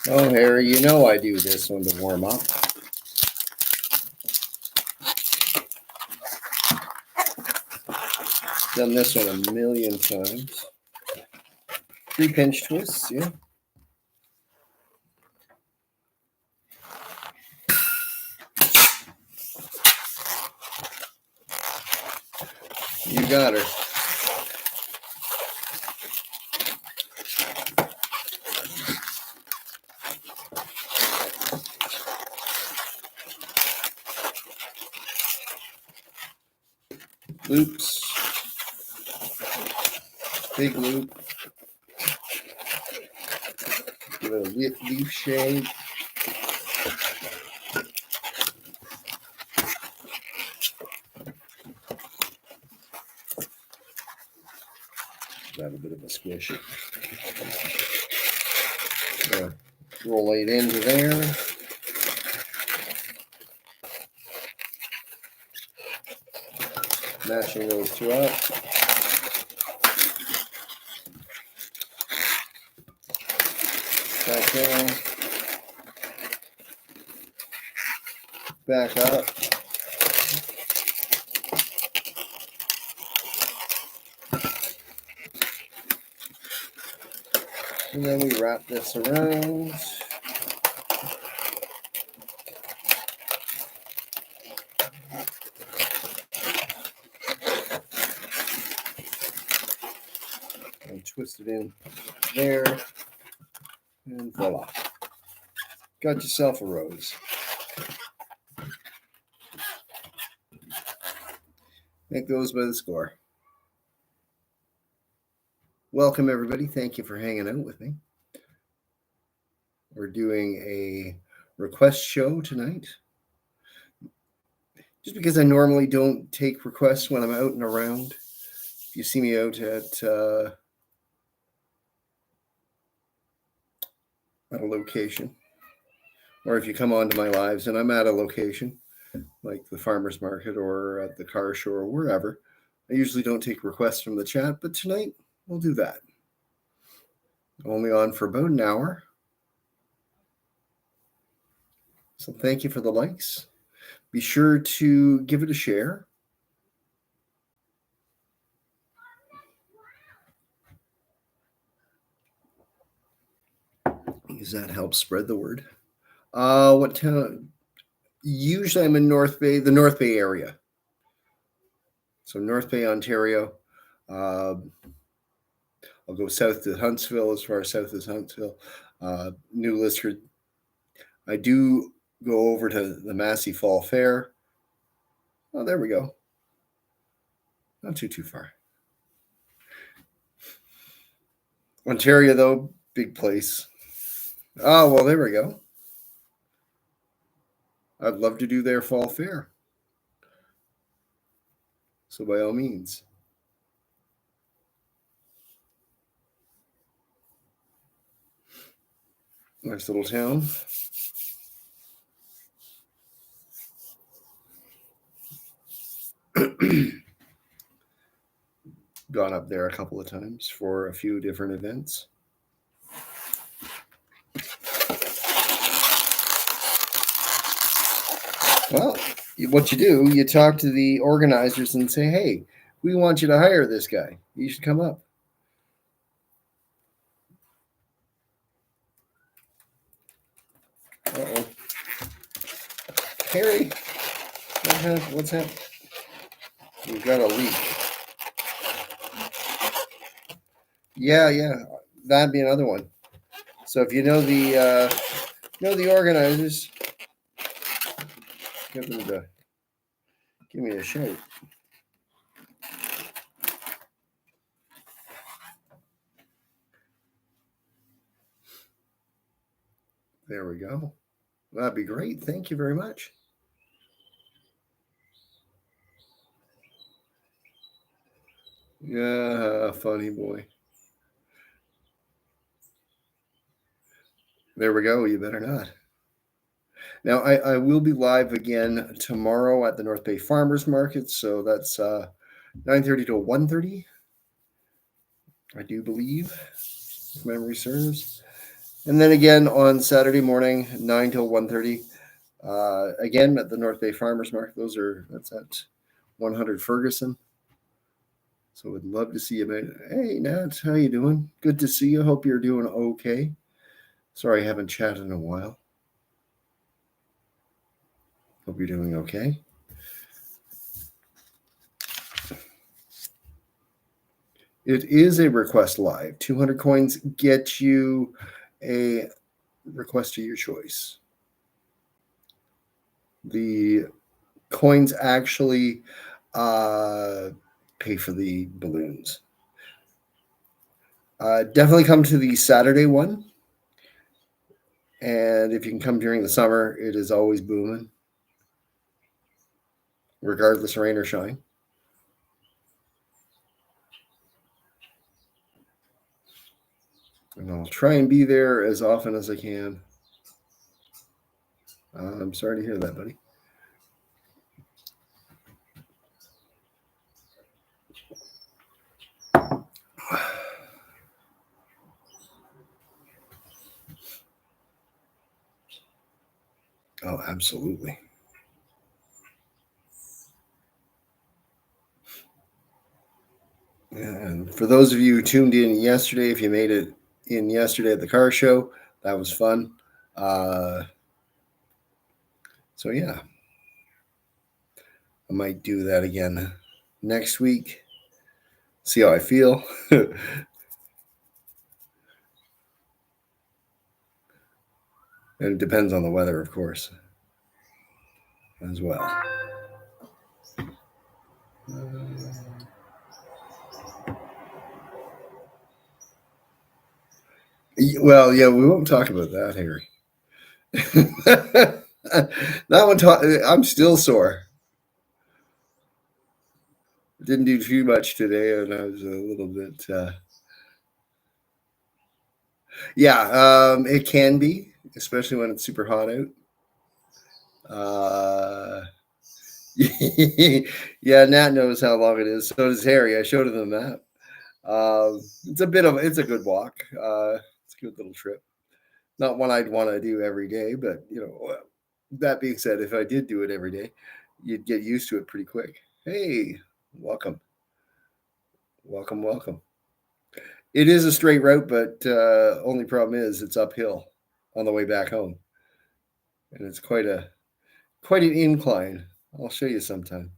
Oh, Harry, you know I do this one to warm up. Done this one a million times. 3 pinch twists, yeah. You got her. Loops. Big loop. Give it a leaf shape. Got a bit of a squish. Roll it into there. Matching those two up. Back down. Back up. And then we wrap this around. And twist it in there. And voila. Got yourself a rose. That goes by the score. Welcome, everybody. Thank you for hanging out with me. We're doing a request show tonight. Just because I normally don't take requests when I'm out and around. If you see me out at a location, or if you come onto my lives and I'm at a location, like the farmer's market or at the car show or wherever, I usually don't take requests from the chat, but tonight we'll do that. Only on for about an hour. So thank you for the likes. Be sure to give it a share. Because that helps spread the word. What town? Usually I'm in North Bay, the North Bay area. So North Bay, Ontario. I'll go south to Huntsville, as far south as Huntsville. New Lisford. I do go over to the Massey Fall Fair. Oh, there we go. Not too far. Ontario, though, big place. Oh, well, there we go. I'd love to do their fall fair. So by all means. Nice little town. Gone up there a couple of times for a few different events. Well, what you do, you talk to the organizers and say, hey, we want you to hire this guy. You should come up. Uh-oh. Harry, what's happening? We've got a leak. Yeah, that'd be another one. So if you know the organizers, give me a shout. There we go. That'd be great. Thank you very much. Yeah, funny boy. There we go. You better not. Now, I will be live again tomorrow at the North Bay Farmers Market. So that's 9:30 to 1:30, I do believe, if memory serves. And then again on Saturday morning, 9 till 1:30. Again at the North Bay Farmers Market. That's at 100 Ferguson. So would love to see you, man. Hey Nat, how you doing? Good to see you. Hope you're doing okay. Sorry I haven't chatted in a while. Hope you're doing okay. It is a request live. 200 coins get you a request of your choice. The coins actually pay for the balloons. Definitely come to the Saturday one. And if you can come during the summer, it is always booming, regardless of rain or shine. And I'll try and be there as often as I can. I'm sorry to hear that, buddy. Oh, absolutely. And for those of you who tuned in yesterday, if you made it in yesterday at the car show, that was fun. So yeah, I might do that again next week. See how I feel. And it depends on the weather, of course, as well. Well, yeah, we won't talk about that, Harry. That one, I'm still sore. Didn't do too much today, and I was a little bit. Yeah, it can be, especially when it's super hot out. Yeah, Nat knows how long it is. So does Harry. I showed him the map. It's a good walk. It's a good little trip. Not one I'd want to do every day, but that being said, if I did do it every day, you'd get used to it pretty quick. Hey, welcome, welcome, welcome. It is a straight route, but only problem is it's uphill on the way back home, and it's quite an incline. I'll show you sometime.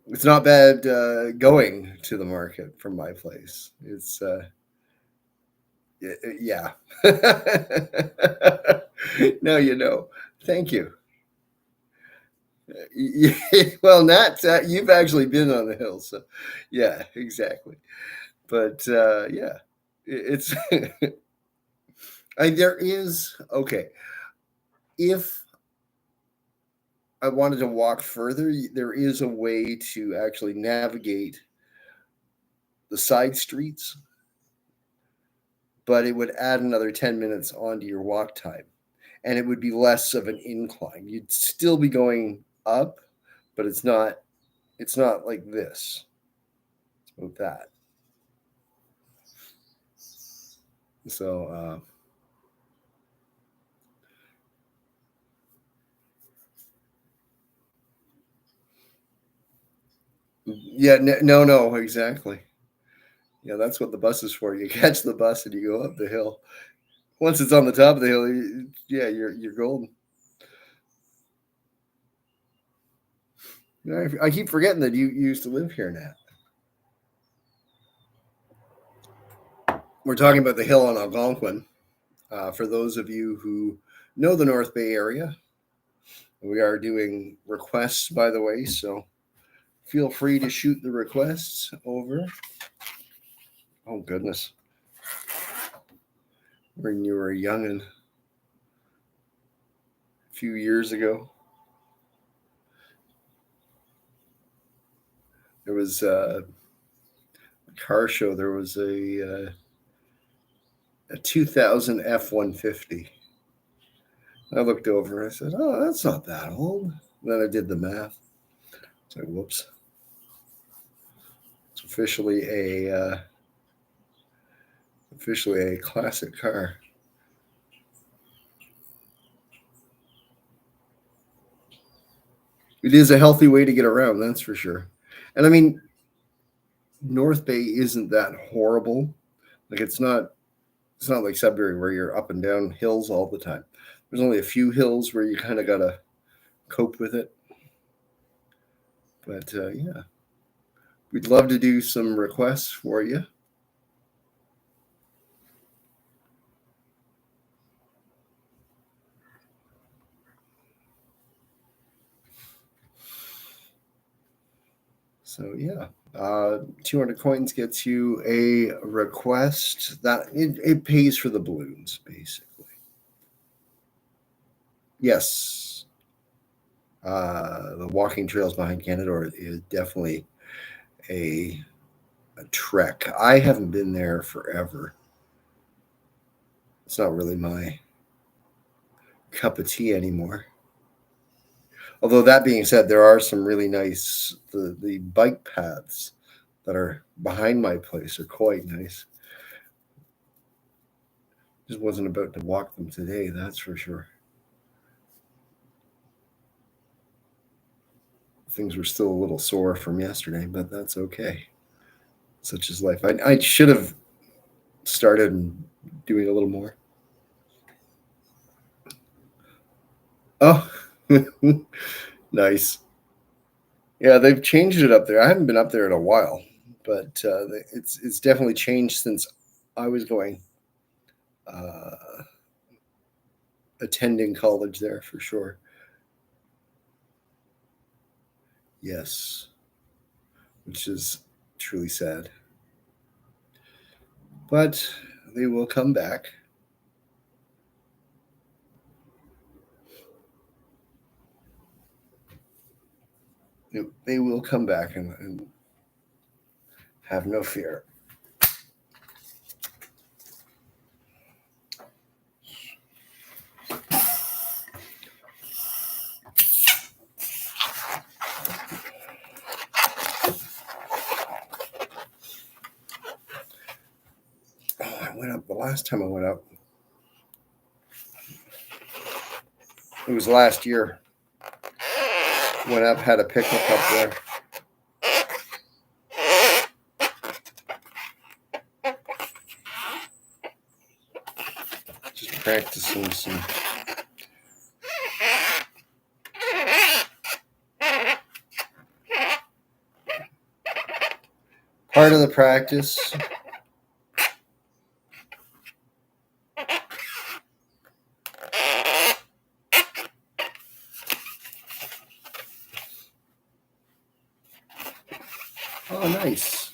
It's not bad going to the market from my place. It's yeah. Now you know. Thank you. Well, Nat, you've actually been on the hill, so yeah, exactly. But yeah, it's there is okay. If I wanted to walk further, there is a way to actually navigate the side streets, but it would add another 10 minutes onto your walk time, and it would be less of an incline. You'd still be going up, but it's not like this. It's about that. So yeah, no, exactly. Yeah, that's what the bus is for. You catch the bus and you go up the hill. Once it's on the top of the hill, yeah, you're golden. I keep forgetting that you used to live here now. We're talking about the hill on Algonquin. For those of you who know the North Bay area, we are doing requests, by the way, so feel free to shoot the requests over. Oh, goodness. When you were young and a few years ago, there was a car show. There was a 2000 F-150. I looked over and I said, "Oh, that's not that old." And then I did the math. It's like, whoops. It's officially a Officially a classic car. It is a healthy way to get around, that's for sure. And I mean, North Bay isn't that horrible. Like it's not like Sudbury where you're up and down hills all the time. There's only a few hills where you kind of gotta cope with it. But yeah, we'd love to do some requests for you. So yeah, 200 coins gets you a request that it pays for the balloons basically. Yes, the walking trails behind Canada is definitely a trek. I haven't been there forever. It's not really my cup of tea anymore. Although that being said, there are some really nice the bike paths that are behind my place are quite nice. Just wasn't about to walk them today, that's for sure. Things were still a little sore from yesterday, but that's okay. Such is life. I should have started doing a little more. Oh, nice. Yeah, they've changed it up there. I haven't been up there in a while, but it's definitely changed since I was going uh, attending college there for sure. Yes, which is truly sad. But they will come back. They will come back and have no fear. Oh, I went up the last time I went up. It was last year. Went up, had a picnic up there. Just practicing some. Part of the practice. Oh, nice.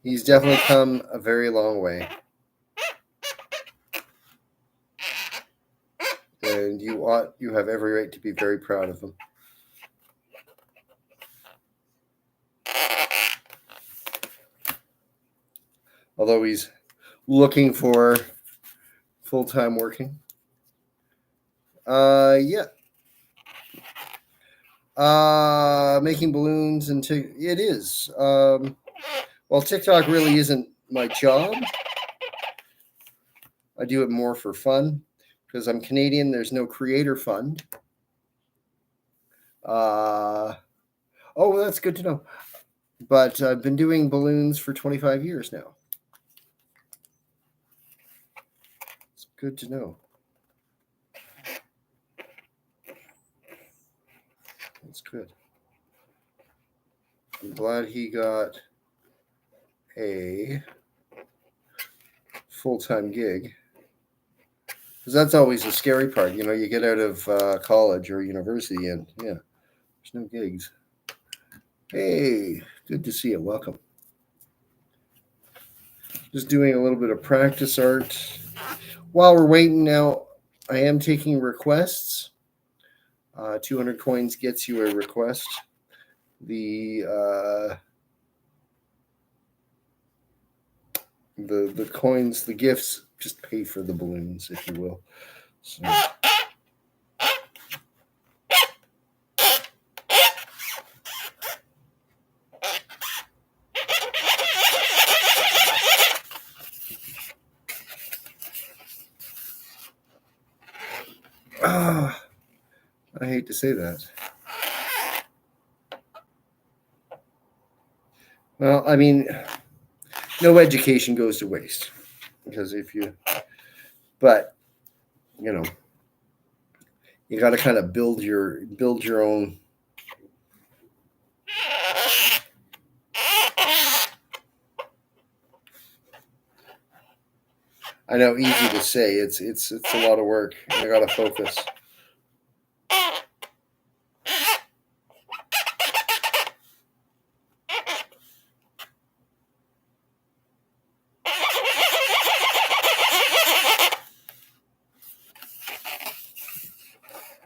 He's definitely come a very long way. And you have every right to be very proud of him. Although he's looking for full-time working. Yeah. Making balloons and it is. Well, TikTok really isn't my job. I do it more for fun because I'm Canadian. There's no creator fund. Oh, that's good to know. But I've been doing balloons for 25 years now. It's good to know. That's good. I'm glad he got a full-time gig. Because that's always the scary part. You know, you get out of college or university and, yeah, there's no gigs. Hey, good to see you. Welcome. Just doing a little bit of practice art. While we're waiting now, I am taking requests. 200 coins gets you a request. The coins, the gifts, just pay for the balloons, if you will. So. hate to say that. Well, I mean, no education goes to waste because but you know, you got to kind of build your own. I know, easy to say. It's a lot of work. I got to focus.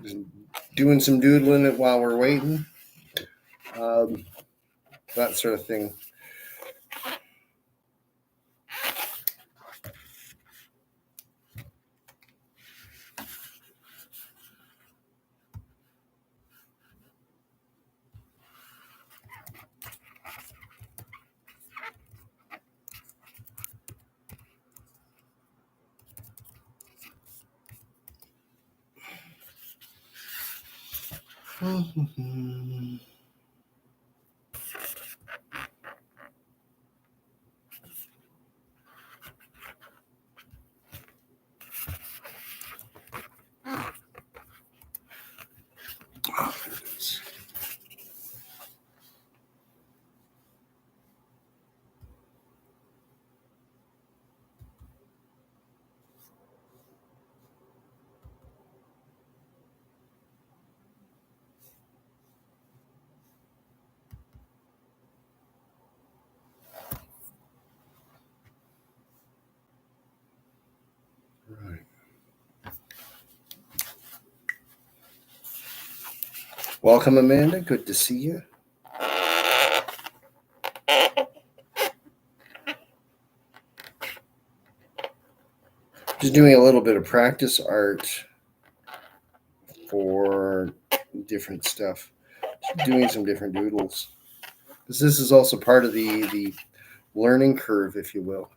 Just doing some doodling it while we're waiting. That sort of thing. Right. Welcome, Amanda. Good to see you. Just doing a little bit of practice art for different stuff. Just doing some different doodles. Because this is also part of the learning curve, if you will.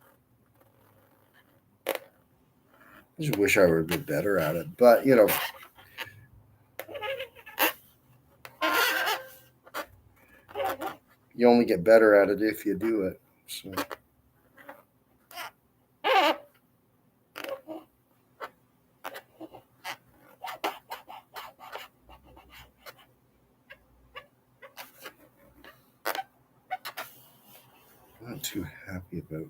I just wish I were a bit better at it. But, you only get better at it if you do it. So. Not too happy about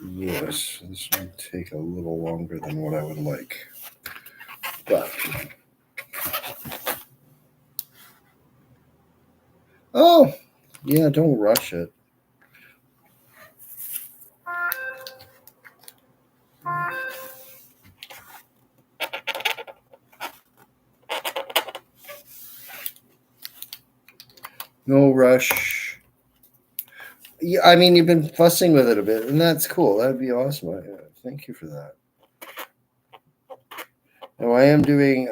this. This will take a little longer than what I would like. But oh, yeah, don't rush it. No rush. Yeah, I mean, you've been fussing with it a bit, and that's cool. That'd be awesome. Thank you for that. Now, I am doing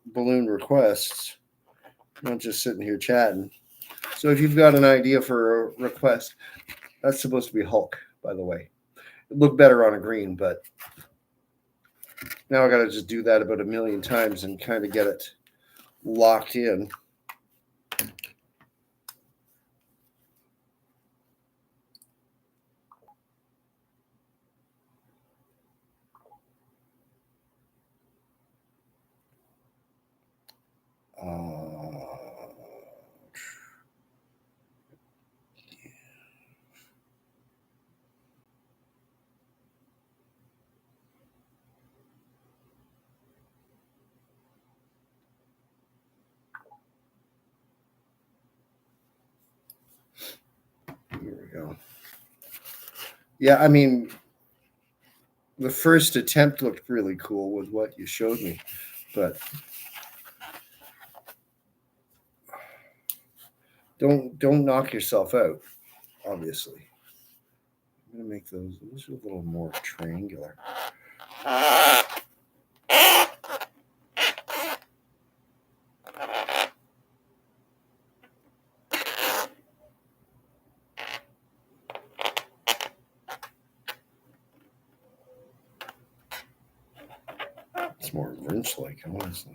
balloon requests, not just sitting here chatting. So if you've got an idea for a request, that's supposed to be Hulk, by the way. It looked better on a green, but now I got to just do that about 1,000,000 times and kind of get it locked in. Here we go. Yeah, I mean, the first attempt looked really cool with what you showed me, but don't knock yourself out. Obviously, I'm gonna make those a little more triangular. It's more Grinch-like, honestly.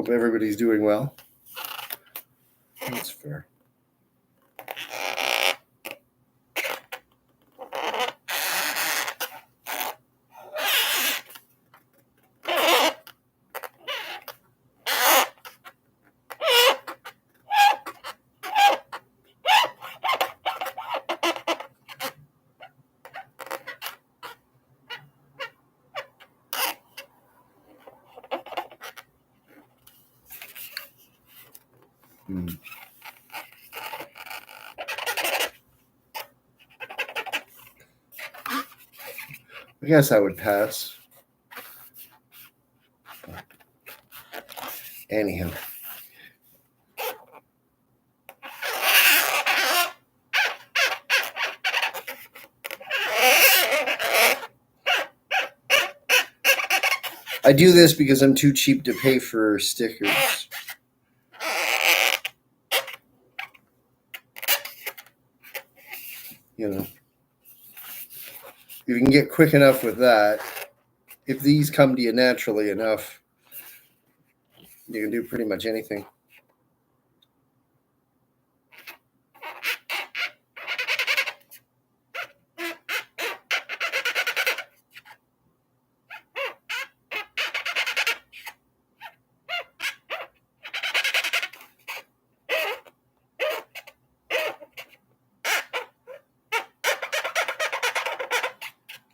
Hope everybody's doing well. That's fair. I guess I would pass. Anyhow. I do this because I'm too cheap to pay for stickers. You know, you can get quick enough with that. If these come to you naturally enough, you can do pretty much anything.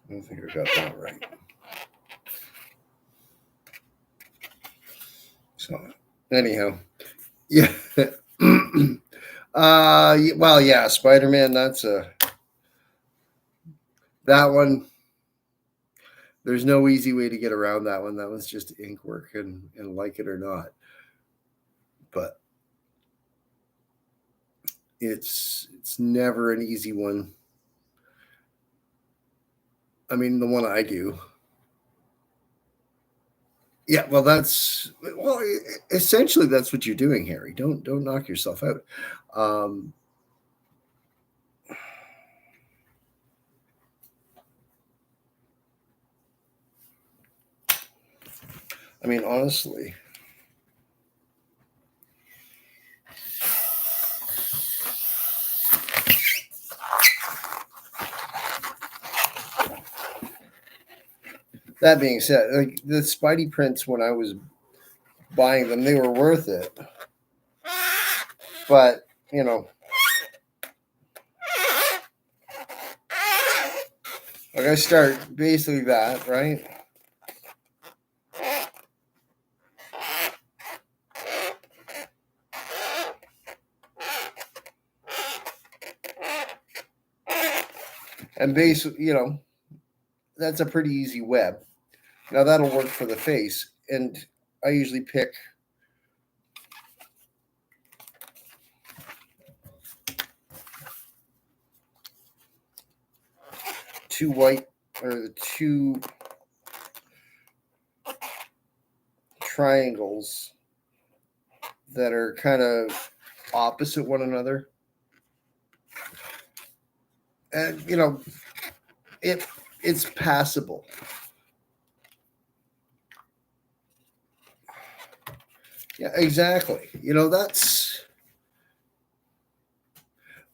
I don't think I got that right. So, anyhow, yeah. Well, yeah, Spider-Man. That one. There's no easy way to get around that one. That one's just ink work, and like it or not, but it's never an easy one. I mean, the one I do. Yeah, well, essentially that's what you're doing, Harry. Don't knock yourself out. I mean, honestly, that being said, like the Spidey prints when I was buying them, they were worth it. But, you know, like I start basically that, right? And basically, you know, that's a pretty easy web. Now that'll work for the face. And I usually pick two white or the two triangles that are kind of opposite one another. And, you know, it's passable. Yeah, exactly. You know,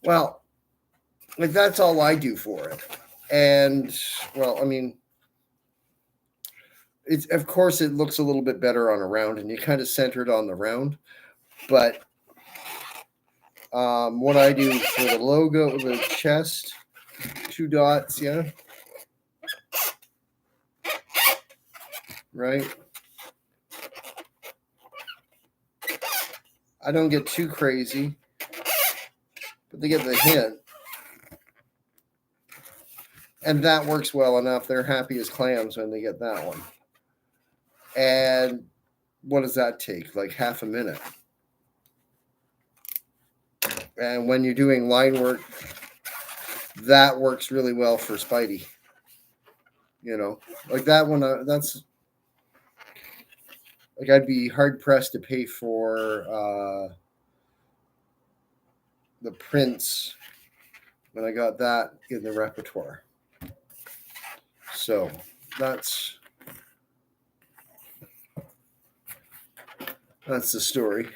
well, like that's all I do for it. And, well, I mean, it's, of course, it looks a little bit better on a round, and you kind of center it on the round. But what I do for the logo, the chest, 2 dots, yeah. Right? I don't get too crazy, but they get the hint. And that works well enough. They're happy as clams when they get that one. And what does that take? Like half a minute. And when you're doing line work, that works really well for Spidey. You know, like that one, that's like I'd be hard pressed to pay for the prints when I got that in the repertoire. So that's That's the story.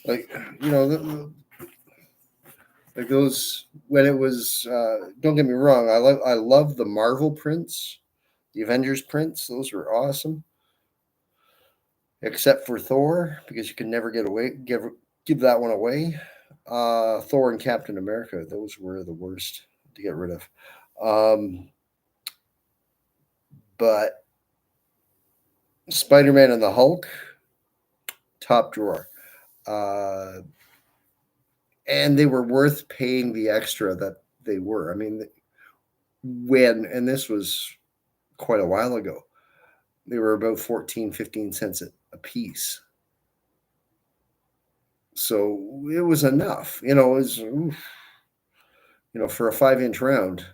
Like, you know, like those when it was. Don't get me wrong. I love the Marvel prints, the Avengers prints. Those were awesome. Except for Thor, because you can never give that one away. Thor and Captain America. Those were the worst to get rid of. But Spider-Man and the Hulk, top drawer. And they were worth paying the extra that they were. I mean, and this was quite a while ago, they were about 14, 15 cents a piece. So it was enough. It was, for a 5-inch round,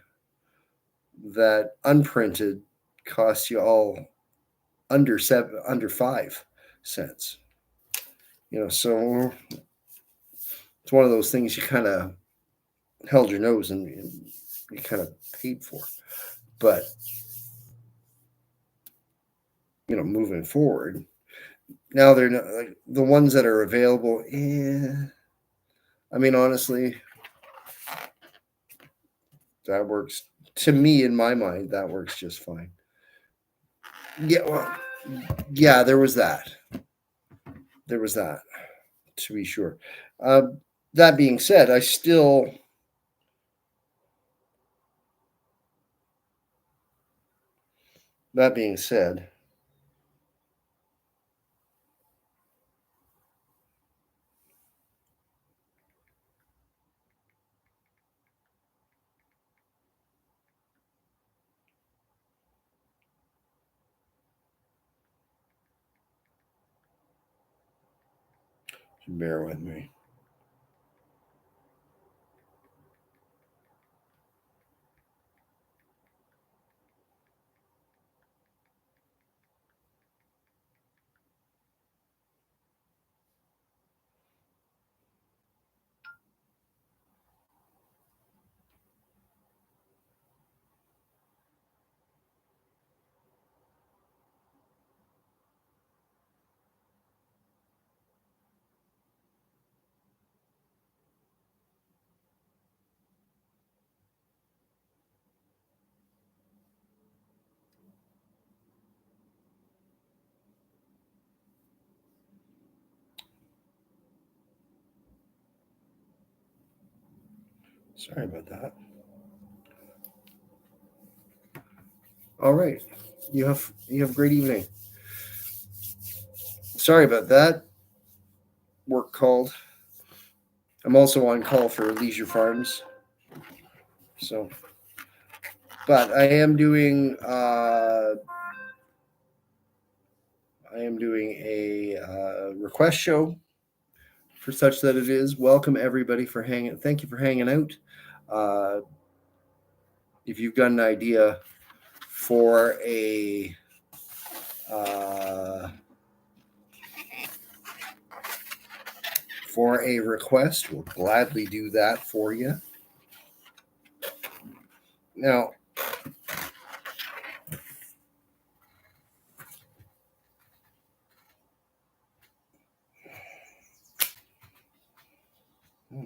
that unprinted costs you all under 5 cents. So it's one of those things you kind of held your nose and you kind of paid for. But moving forward, now they're not, like, the ones that are available. I mean, honestly, that works to me in my mind. That works just fine. Yeah, there was that. To be sure. That being said, That being said, bear with me. Sorry about that. All right. You have a great evening. Sorry about that. Work called. I'm also on call for Leisure Farms. So, but I am doing a request show for such that it is. Welcome everybody for hanging. Thank you for hanging out. If you've got an idea for a request, we'll gladly do that for you. Now,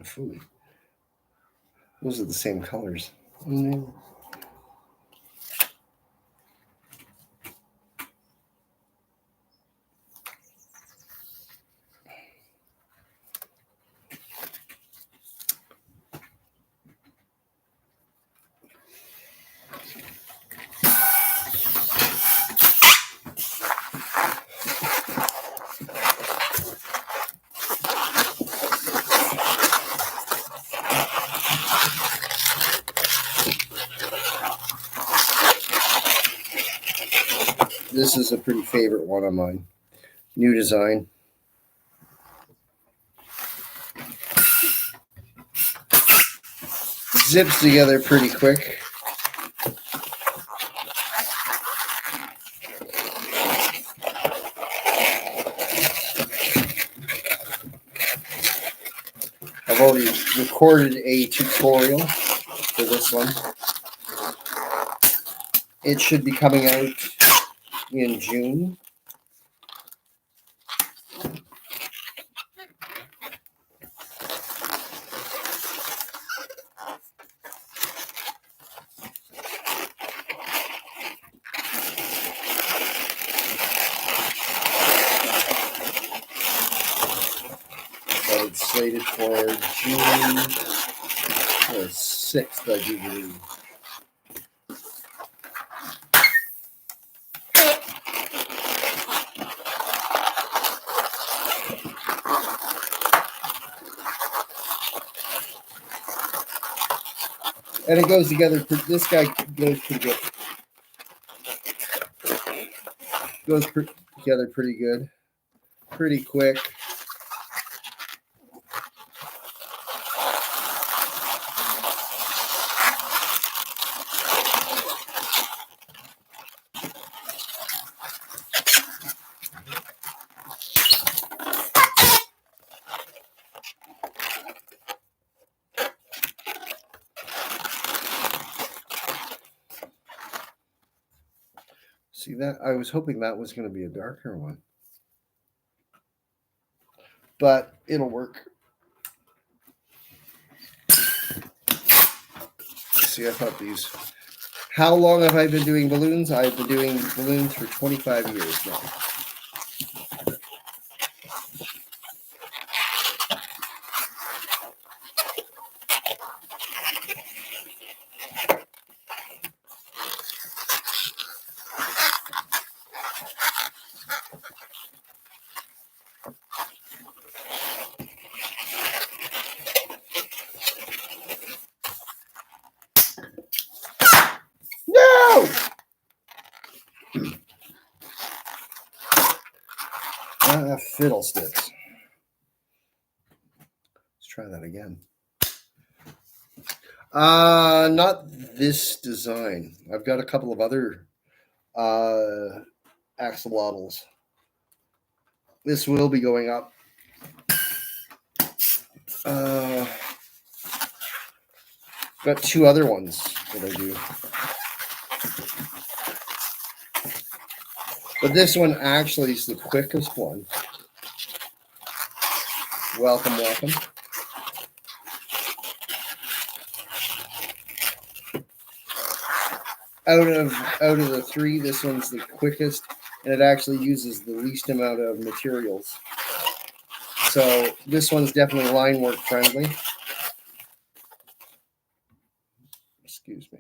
Fooey. Those are the same colors. Mm-hmm. This is a pretty favorite one of mine. New design. Zips together pretty quick. I've already recorded a tutorial for this one. It should be coming out in June. slated for June 6th, I do believe. And it goes together. This guy goes pretty good. Goes together pretty good. Pretty quick. See that? I was hoping that was going to be a darker one. But it'll work. See, I thought these. How long have I been doing balloons? I've been doing balloons for 25 years now. Fiddlesticks. Let's try that again. Not this design. I've got a couple of other axolotls. This will be going up. Got two other ones that I do. But this one actually is the quickest one. Welcome, welcome. Out of the three, this one's the quickest, and it actually uses the least amount of materials. So this one's definitely line work friendly. Excuse me.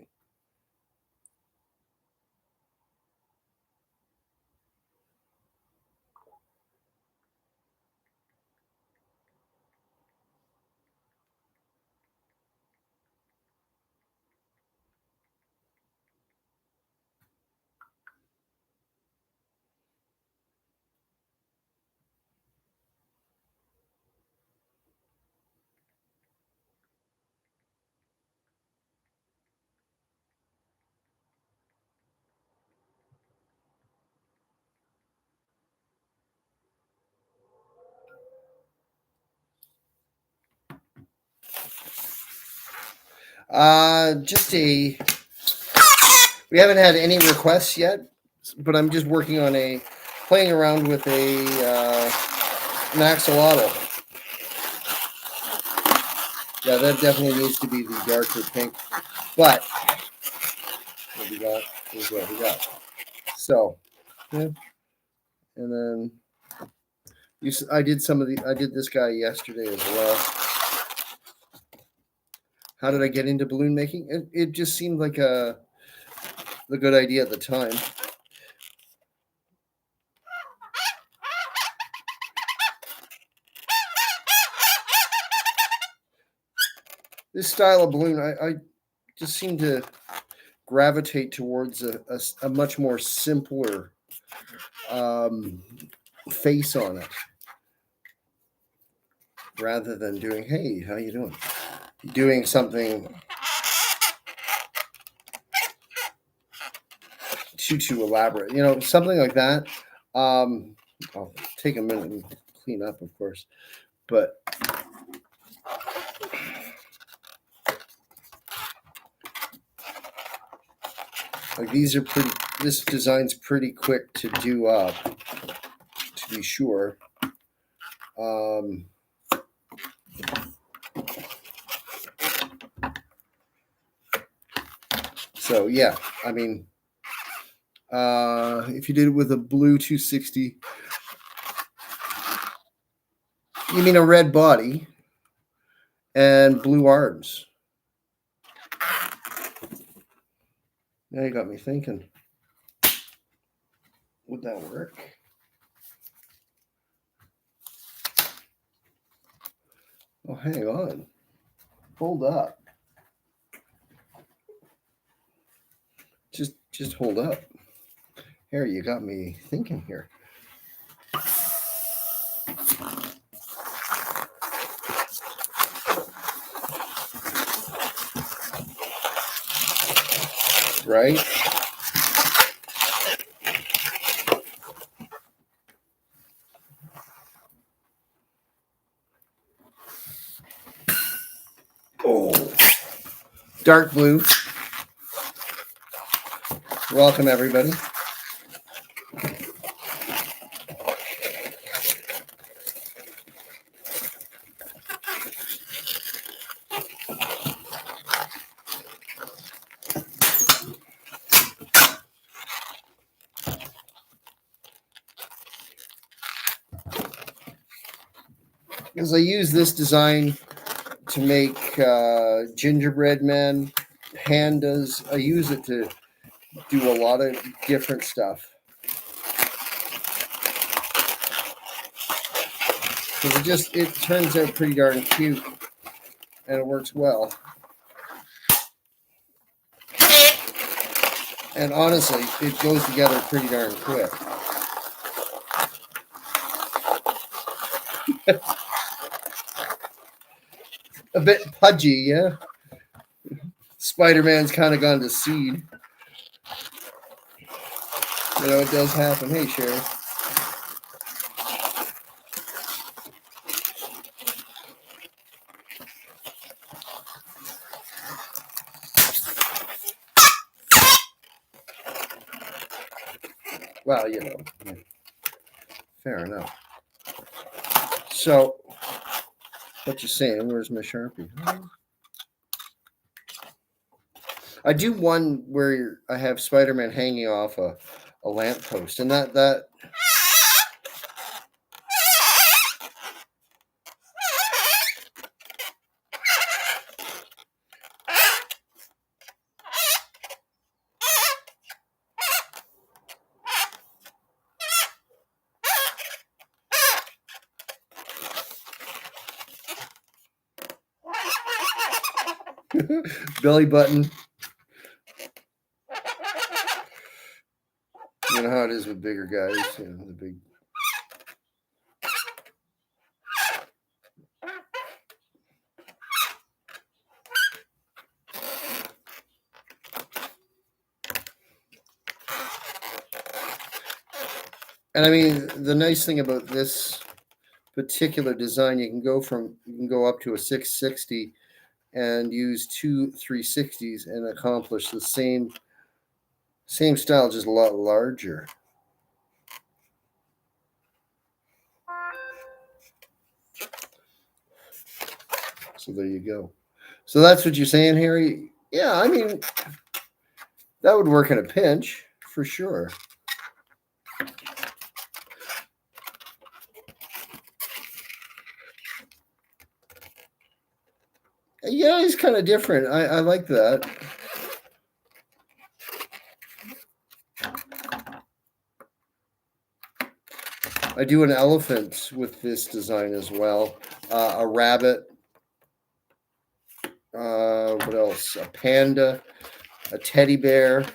We haven't had any requests yet, but I'm just working on playing around with an axolotl. Yeah, that definitely needs to be the darker pink. But what we got is what we got. So, yeah. And then I did this guy yesterday as well. How did I get into balloon making? It just seemed like the good idea at the time. This style of balloon, I just seem to gravitate towards a much more simpler face on it, rather than doing, hey, how you doing? Doing something too elaborate, something like that. I'll take a minute and clean up, of course, but like these are pretty. This design's pretty quick to do up, to be sure. So yeah, I mean, if you did it with a blue 260, you mean a red body? and blue arms. Now you got me thinking. Would that work? Oh, hang on. Hold up. Just hold up. Here, you got me thinking here. Right? Oh, dark blue. Welcome, everybody. Because I use this design to make gingerbread men, pandas. I use it to do a lot of different stuff. Because it turns out pretty darn cute, and it works well. And honestly, it goes together pretty darn quick. A bit pudgy, yeah. Spider-Man's kind of gone to seed. You know, it does happen. Hey, Sherry. Well, you know, fair enough. So, what you saying? Where's my Sharpie? I do one where I have Spider-Man hanging off a lamppost, and that belly button. You know how it is with bigger guys, you know, the big. And I mean, the nice thing about this particular design, you can go up to a 660 and use two 360s and accomplish the same style, just a lot larger. So there you go. So that's what you're saying, Harry? Yeah, I mean, that would work in a pinch for sure. Yeah, he's kind of different. I like that. I do an elephant with this design as well. A rabbit. What else? A panda. A teddy bear.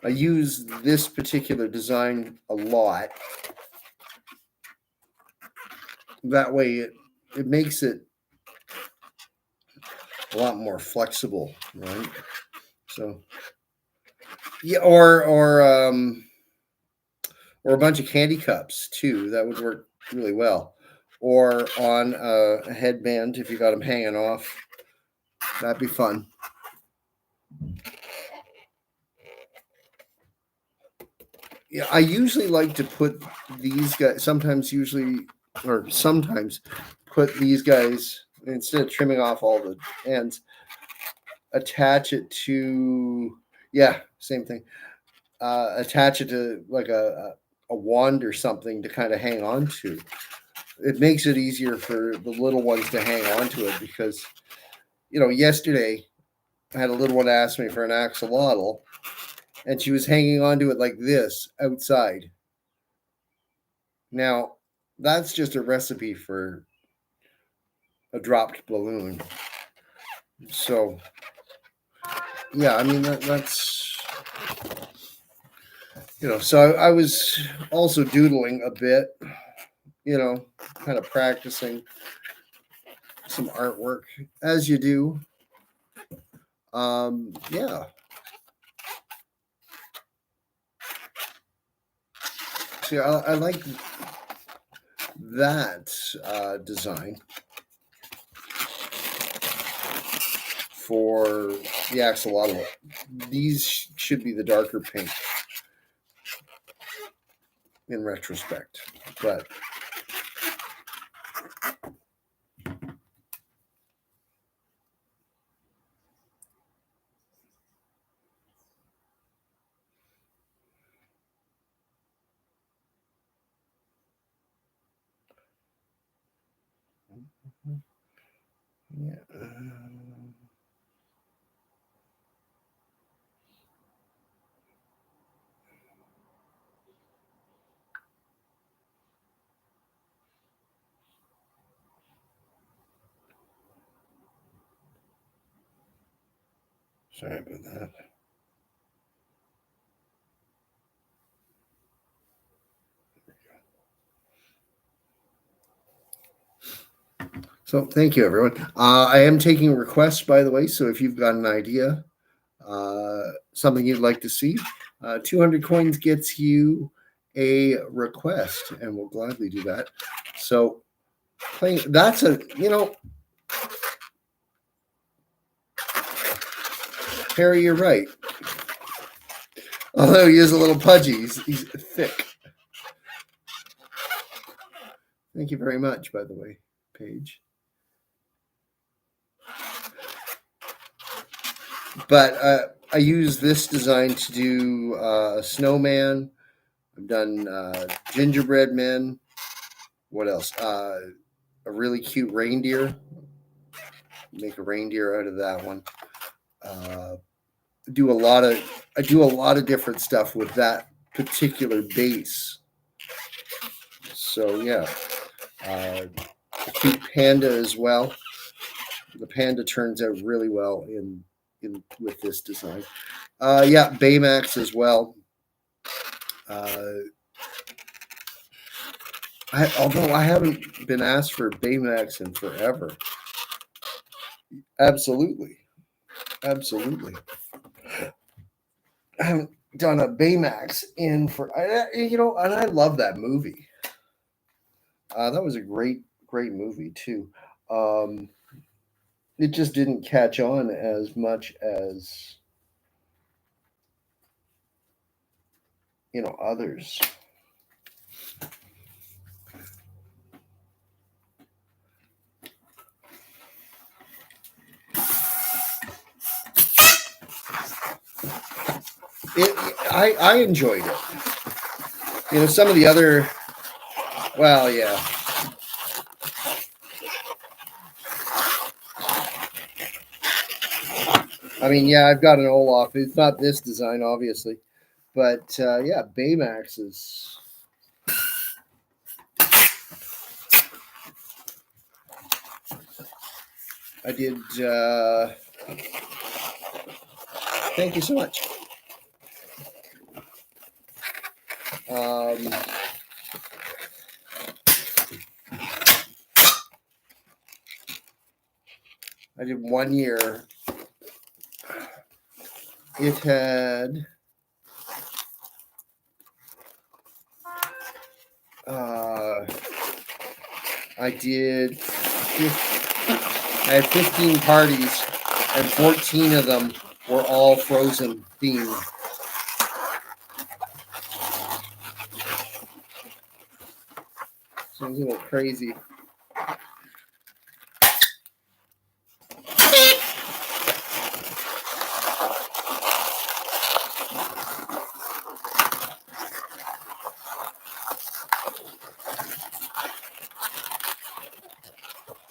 I use this particular design a lot. That way it makes it a lot more flexible, right? So yeah, or a bunch of candy cups too. That would work really well. Or on a headband if you got them hanging off. That'd be fun. Yeah, I usually like to put these guys. Sometimes put these guys instead of trimming off all the ends. Attach it to same thing. Attach it to like a a wand or something to kind of hang on to. It makes it easier for the little ones to hang on to it because, yesterday I had a little one ask me for an axolotl, and she was hanging on to it like this outside. Now, that's just a recipe for a dropped balloon. So, yeah, I mean, that's, so I was also doodling a bit, kind of practicing some artwork as you do. Yeah. See, I like that design for the axolotl. These should be the darker pink in retrospect, but yeah. Sorry about that. So thank you, everyone. I am taking requests, by the way. So if you've got an idea, something you'd like to see, 200 coins gets you a request, and we'll gladly do that. So playing, that's Harry, you're right. Although he is a little pudgy, he's thick. Thank you very much, by the way, Paige. But I use this design to do a snowman. I've done gingerbread men. What else? A really cute reindeer. Make a reindeer out of that one. I do a lot of different stuff with that particular base. So yeah, a cute panda as well. The panda turns out really well in with this design. Yeah, Baymax as well. Although I haven't been asked for Baymax in forever. Absolutely. I haven't done a Baymax in for and I love that movie. That was a great movie too. It just didn't catch on as much as others. I enjoyed it. Some of the other, well, yeah. I mean, yeah, I've got an Olaf. It's not this design, obviously, but yeah, Baymax is. I did. Thank you so much. I did 1 year. It had I had 15 parties, and 14 of them were all Frozen themed. Sounds a little crazy.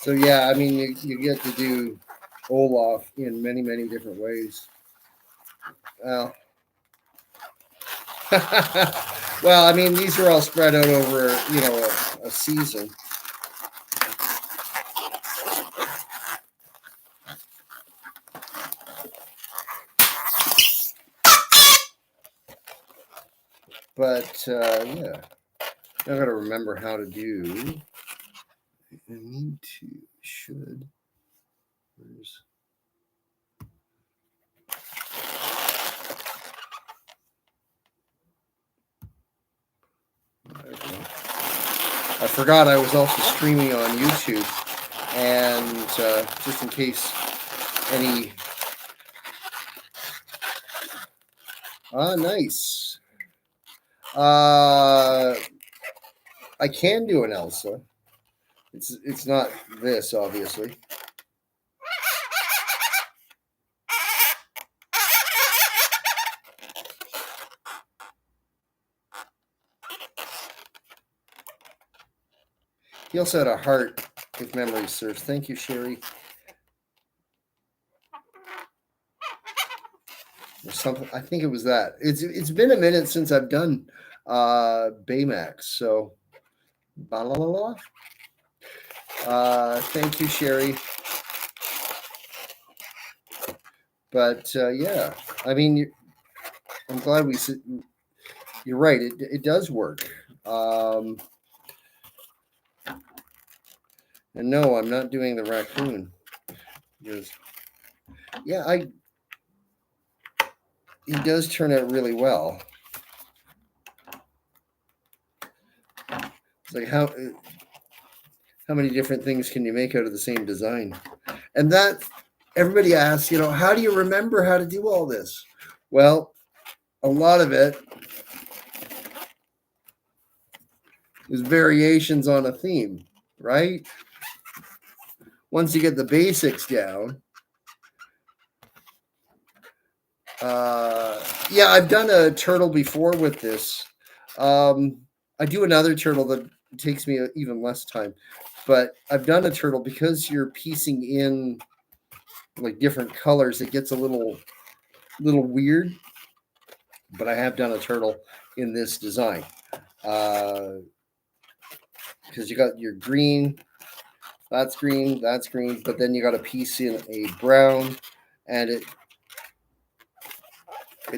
So yeah, I mean, you get to do Olaf in many, many different ways. Well, well, I mean, these are all spread out over, a season. But yeah, I gotta remember how to do. I need to, should. Where's. I forgot I was also streaming on YouTube, and just in case any. Nice. I can do an Elsa. It's not this, obviously. He also had a heart, if memory serves. Thank you, Sherry. Or something. I think it was that. It's been a minute since I've done Baymax, so blah, blah, blah, blah. Thank you, Sherry. But yeah, I mean, I'm glad we. You're right. It does work. And no, I'm not doing the raccoon. Because, yeah, he does turn out really well. It's like how many different things can you make out of the same design? And that everybody asks, how do you remember how to do all this? Well, a lot of it is variations on a theme, right? Once you get the basics down. Yeah, I've done a turtle before with this. I do another turtle that takes me even less time, but I've done a turtle because you're piecing in like different colors. It gets a little weird, but I have done a turtle in this design because you got your green, that's green, but then you got to piece in a brown, and it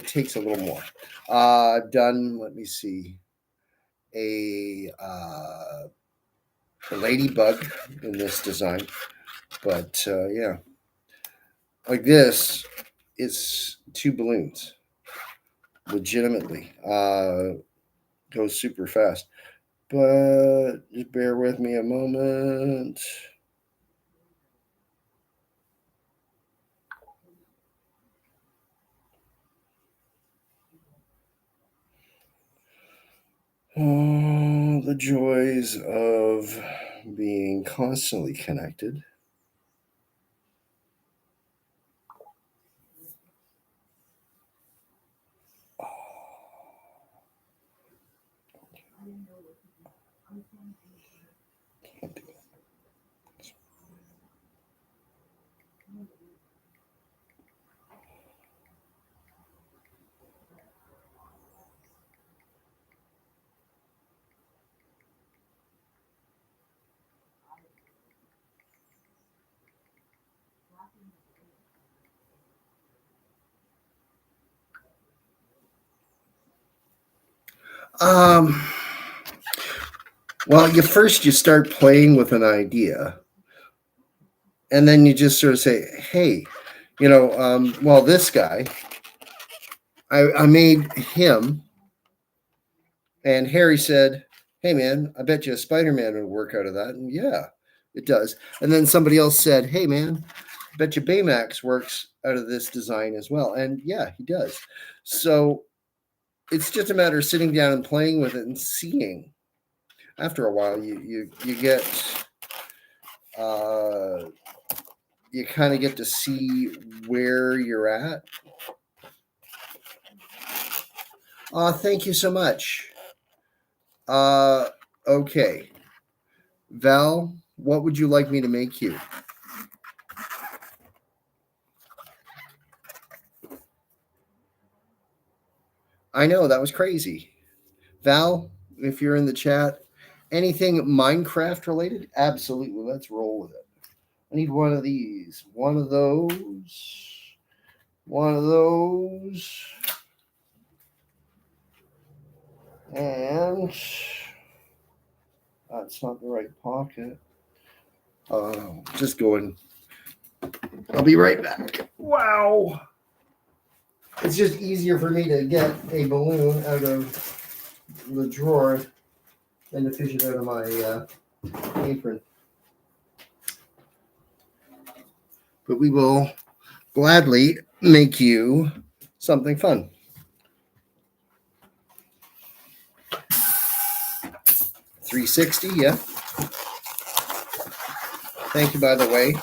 takes a little more. I've done, let me see, a ladybug in this design, but yeah, like this is 2 balloons, legitimately. Goes super fast, but just bear with me a moment. Oh, the joys of being constantly connected. Can't do it. Well, you start playing with an idea, and then you just sort of say, "Hey, well, this guy, I made him," and Harry said, "Hey, man, I bet you a Spider-Man would work out of that." And yeah, it does. And then somebody else said, "Hey, man, I bet you Baymax works out of this design as well." And yeah, he does. So it's just a matter of sitting down and playing with it and seeing. After a while, you get you kind of get to see where you're at. Thank you so much. Okay, Val, What would you like me to make you? I know, that was crazy. Val, if you're in the chat, anything Minecraft related? Absolutely. Let's roll with it. I need one of these. One of those. One of those. And that's not the right pocket. Just going. I'll be right back. Wow. It's just easier for me to get a balloon out of the drawer than to fish it out of my apron. But we will gladly make you something fun. $360, yeah. Thank you, by the way.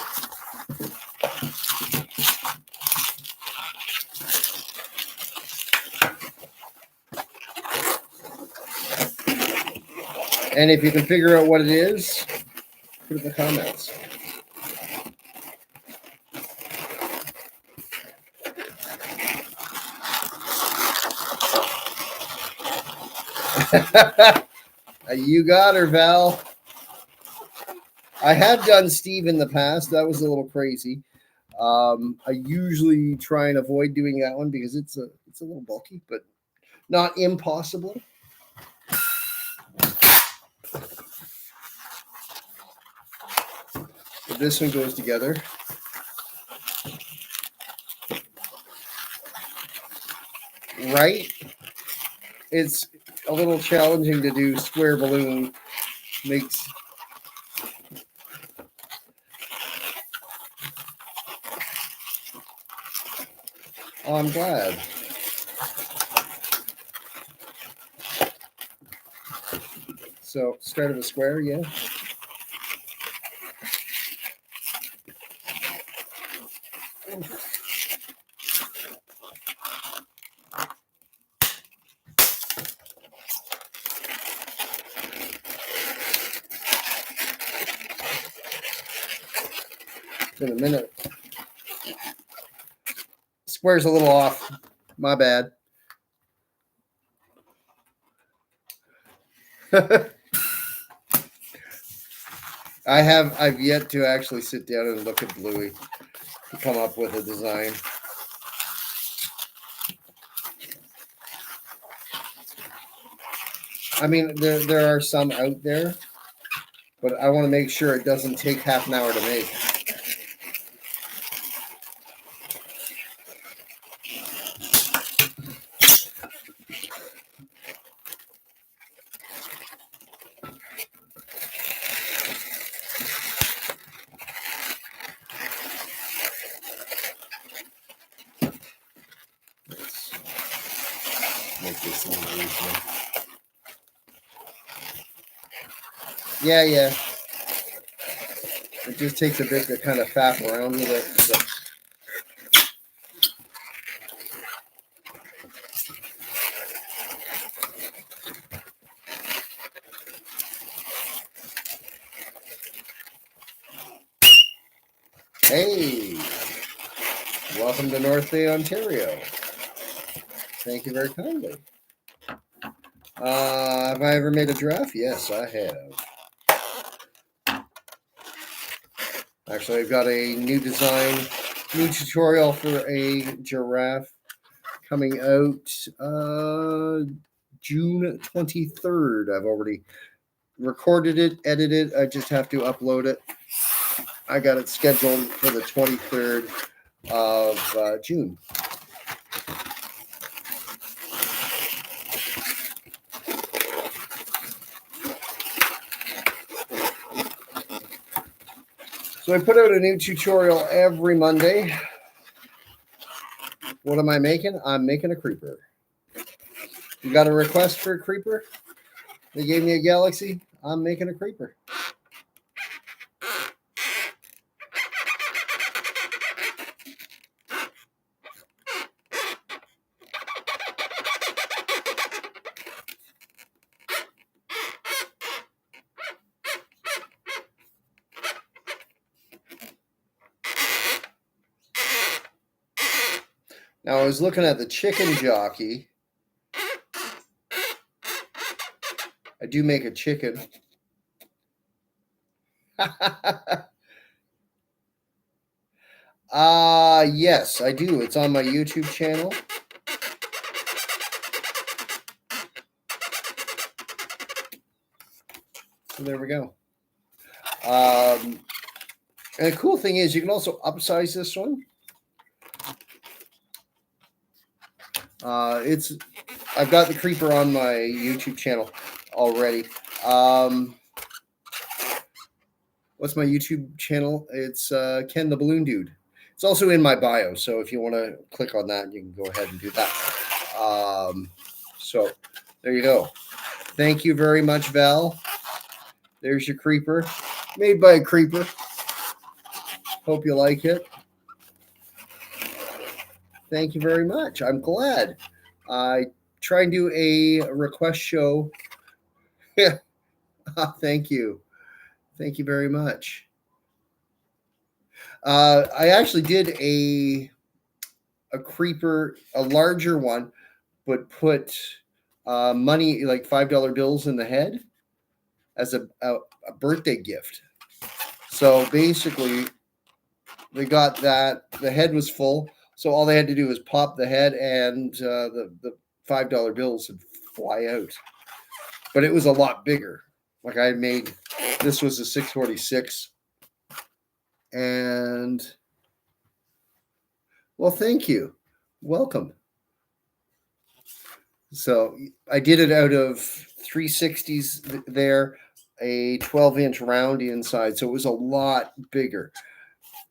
And if you can figure out what it is, put it in the comments. You got her, Val. I have done Steve in the past. That was a little crazy. I usually try and avoid doing that one because it's a little bulky, but not impossible. But this one goes together. Right? It's a little challenging to do square balloon. Makes I'm glad. So start of a square, yeah. In a minute. Square's a little off. My bad. I've yet to actually sit down and look at Bluey to come up with a design. I mean, there are some out there, but I want to make sure it doesn't take half an hour to make. Let's make this a little easier. Yeah. It just takes a bit to kind of faff around with it. So. Hey, welcome to North Bay, Ontario. Thank you very kindly. Have I ever made a giraffe? Yes, I have. Actually, I've got a new design, new tutorial for a giraffe coming out June 23rd. I've already recorded it, edited. I just have to upload it. I got it scheduled for the 23rd of June. So I put out a new tutorial every Monday. What am I making? I'm making a creeper. You got a request for a creeper? They gave me a galaxy. I'm making a creeper. Now I was looking at the chicken jockey. I do make a chicken. Yes, I do. It's on my YouTube channel. So there we go. And the cool thing is you can also upsize this one. I've got the creeper on my YouTube channel already. What's my YouTube channel? It's Ken the Balloon Dude. It's also in my bio, so if you want to click on that, you can go ahead and do that. So there you go. Thank you very much, Val. There's your creeper, made by a creeper. Hope you like it. Thank you very much. I'm glad. I try and do a request show. Yeah. Thank you. Thank you very much. I actually did a creeper, a larger one, but put money, like $5 bills in the head as a birthday gift. So basically, they got that. The head was full. So all they had to do was pop the head, and the $5 bills would fly out. But it was a lot bigger. Like I made, this was a 646. And, well, thank you. Welcome. So I did it out of 360s there, a 12-inch round inside. So it was a lot bigger.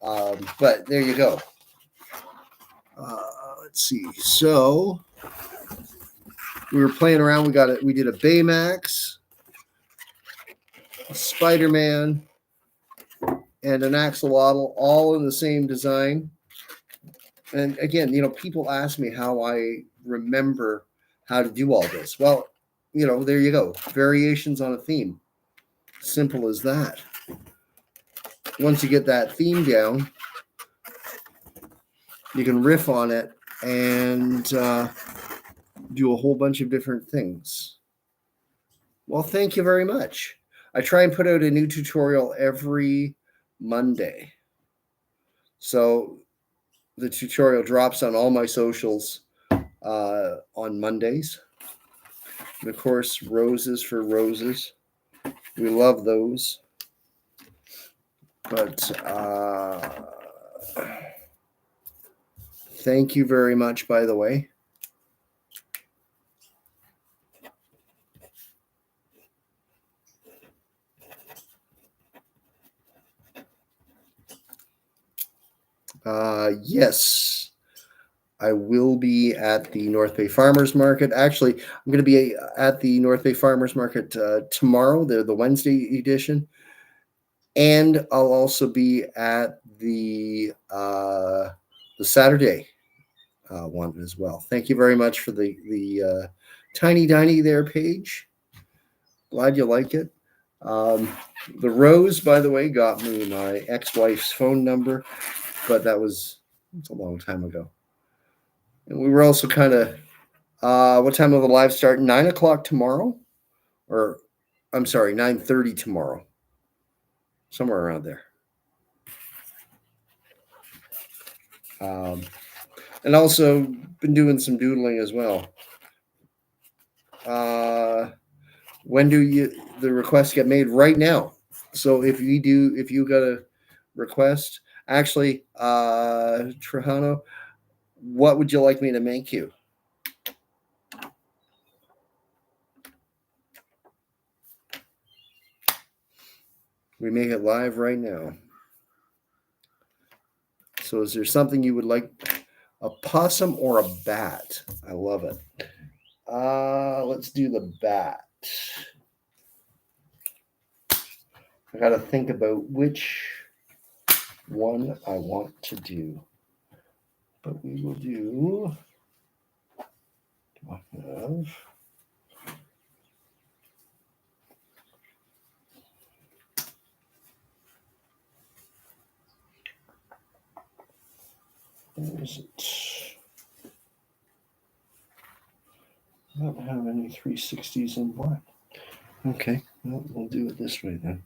But there you go. Let's see. So we were playing around. We did a Baymax, a Spider-Man, and an axolotl, all in the same design. And again, people ask me how I remember how to do all this. Well, there you go. Variations on a theme. Simple as that. Once you get that theme down, you can riff on it and do a whole bunch of different things. Well, thank you very much. I try and put out a new tutorial every Monday. So the tutorial drops on all my socials on Mondays. And of course, roses for roses. We love those. But thank you very much, by the way. Yes, I will be at the North Bay Farmers Market. Actually, I'm going to be at the North Bay Farmers Market tomorrow. They're the Wednesday edition. And I'll also be at the Saturday one as well. Thank you very much for the Tiny Diny there, Paige. Glad you like it. The Rose, by the way, got me my ex-wife's phone number, but it's a long time ago. And we were also kind of, what time will the live start? 9 o'clock tomorrow? Or, I'm sorry, 9:30 tomorrow. Somewhere around there. And also been doing some doodling as well. When do the requests get made? Right now. So if you got a request, actually, Trujano, what would you like me to make you? We make it live right now. So is there something you would like? A possum or a bat? I love it. Let's do the bat. I got to think about which one I want to do. But we will do. Do I have? Where is it? I don't have any 360s in black. Okay, well, we'll do it this way then.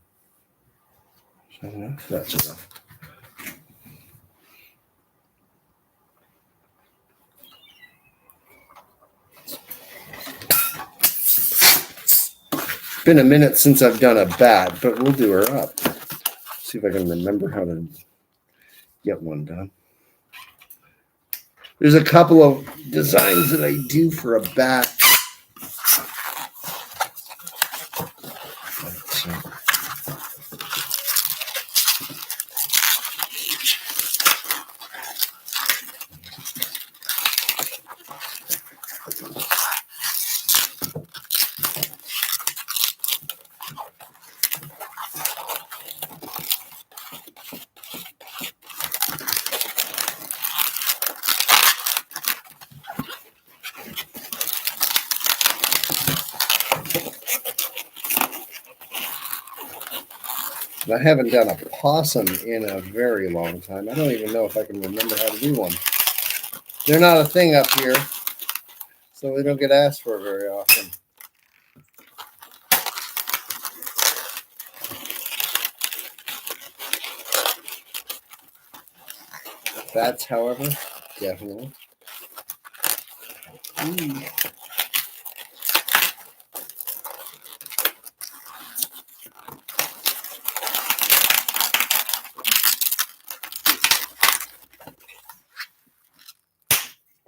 Is that enough? That's enough. It's been a minute since I've done a bat, but we'll do her up. See if I can remember how to get one done. There's a couple of designs that I do for a bat. I haven't done a possum in a very long time. I don't even know if I can remember how to do one. They're not a thing up here, so they don't get asked for very often. Bats, however, definitely. Ooh.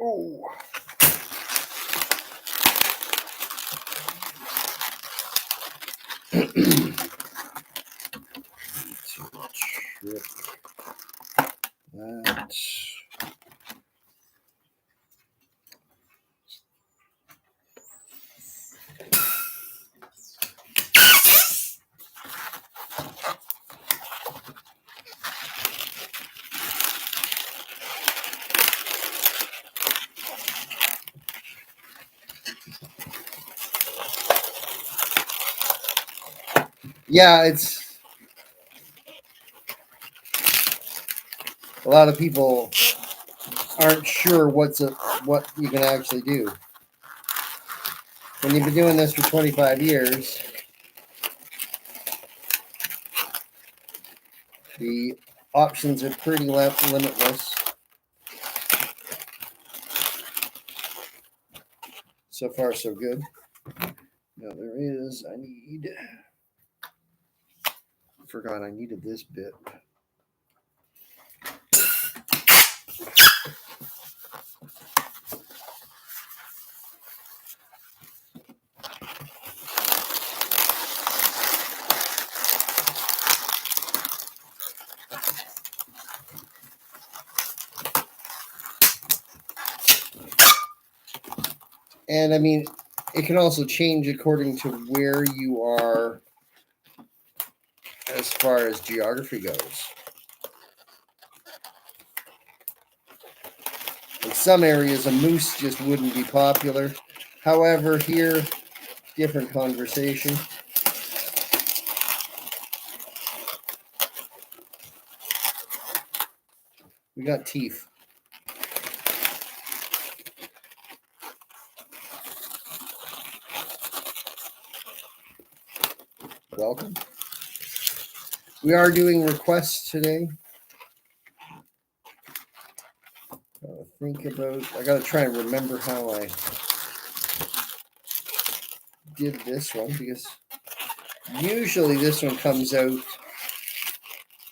Oh. That. Yeah, it's a lot of people aren't sure what you can actually do. When you've been doing this for 25 years, the options are pretty limitless. So far, so good. Now there is, forgot I needed this bit. And I mean, it can also change according to where you are as far as geography goes. In some areas, a moose just wouldn't be popular. However, here, different conversation. We got teeth. Welcome. We are doing requests today. I gotta try and remember how I did this one, because usually this one comes out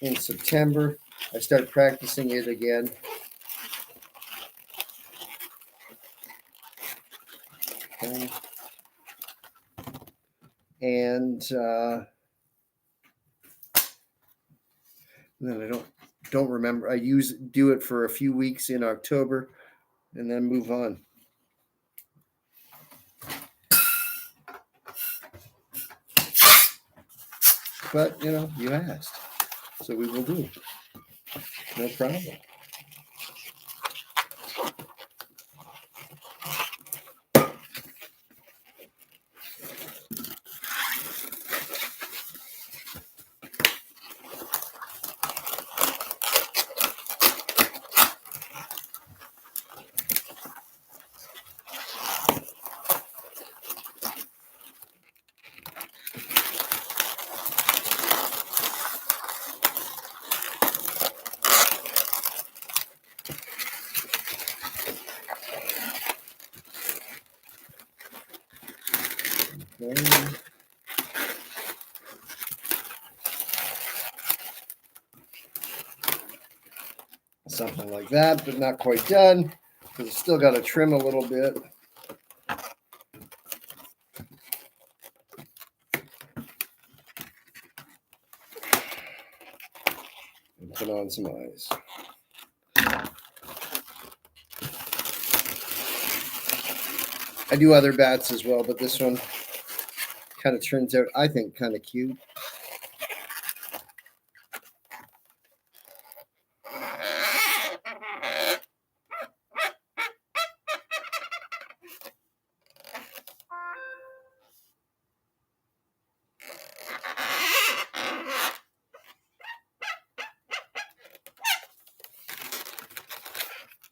in September. I start practicing it again. Okay. And then I don't remember. I do it for a few weeks in October and then move on. But you asked, so we will do. No problem. Okay. Something like that, but not quite done because it's still got to trim a little bit. And put on some eyes. I do other bats as well, but this one kind of turns out, I think, kind of cute.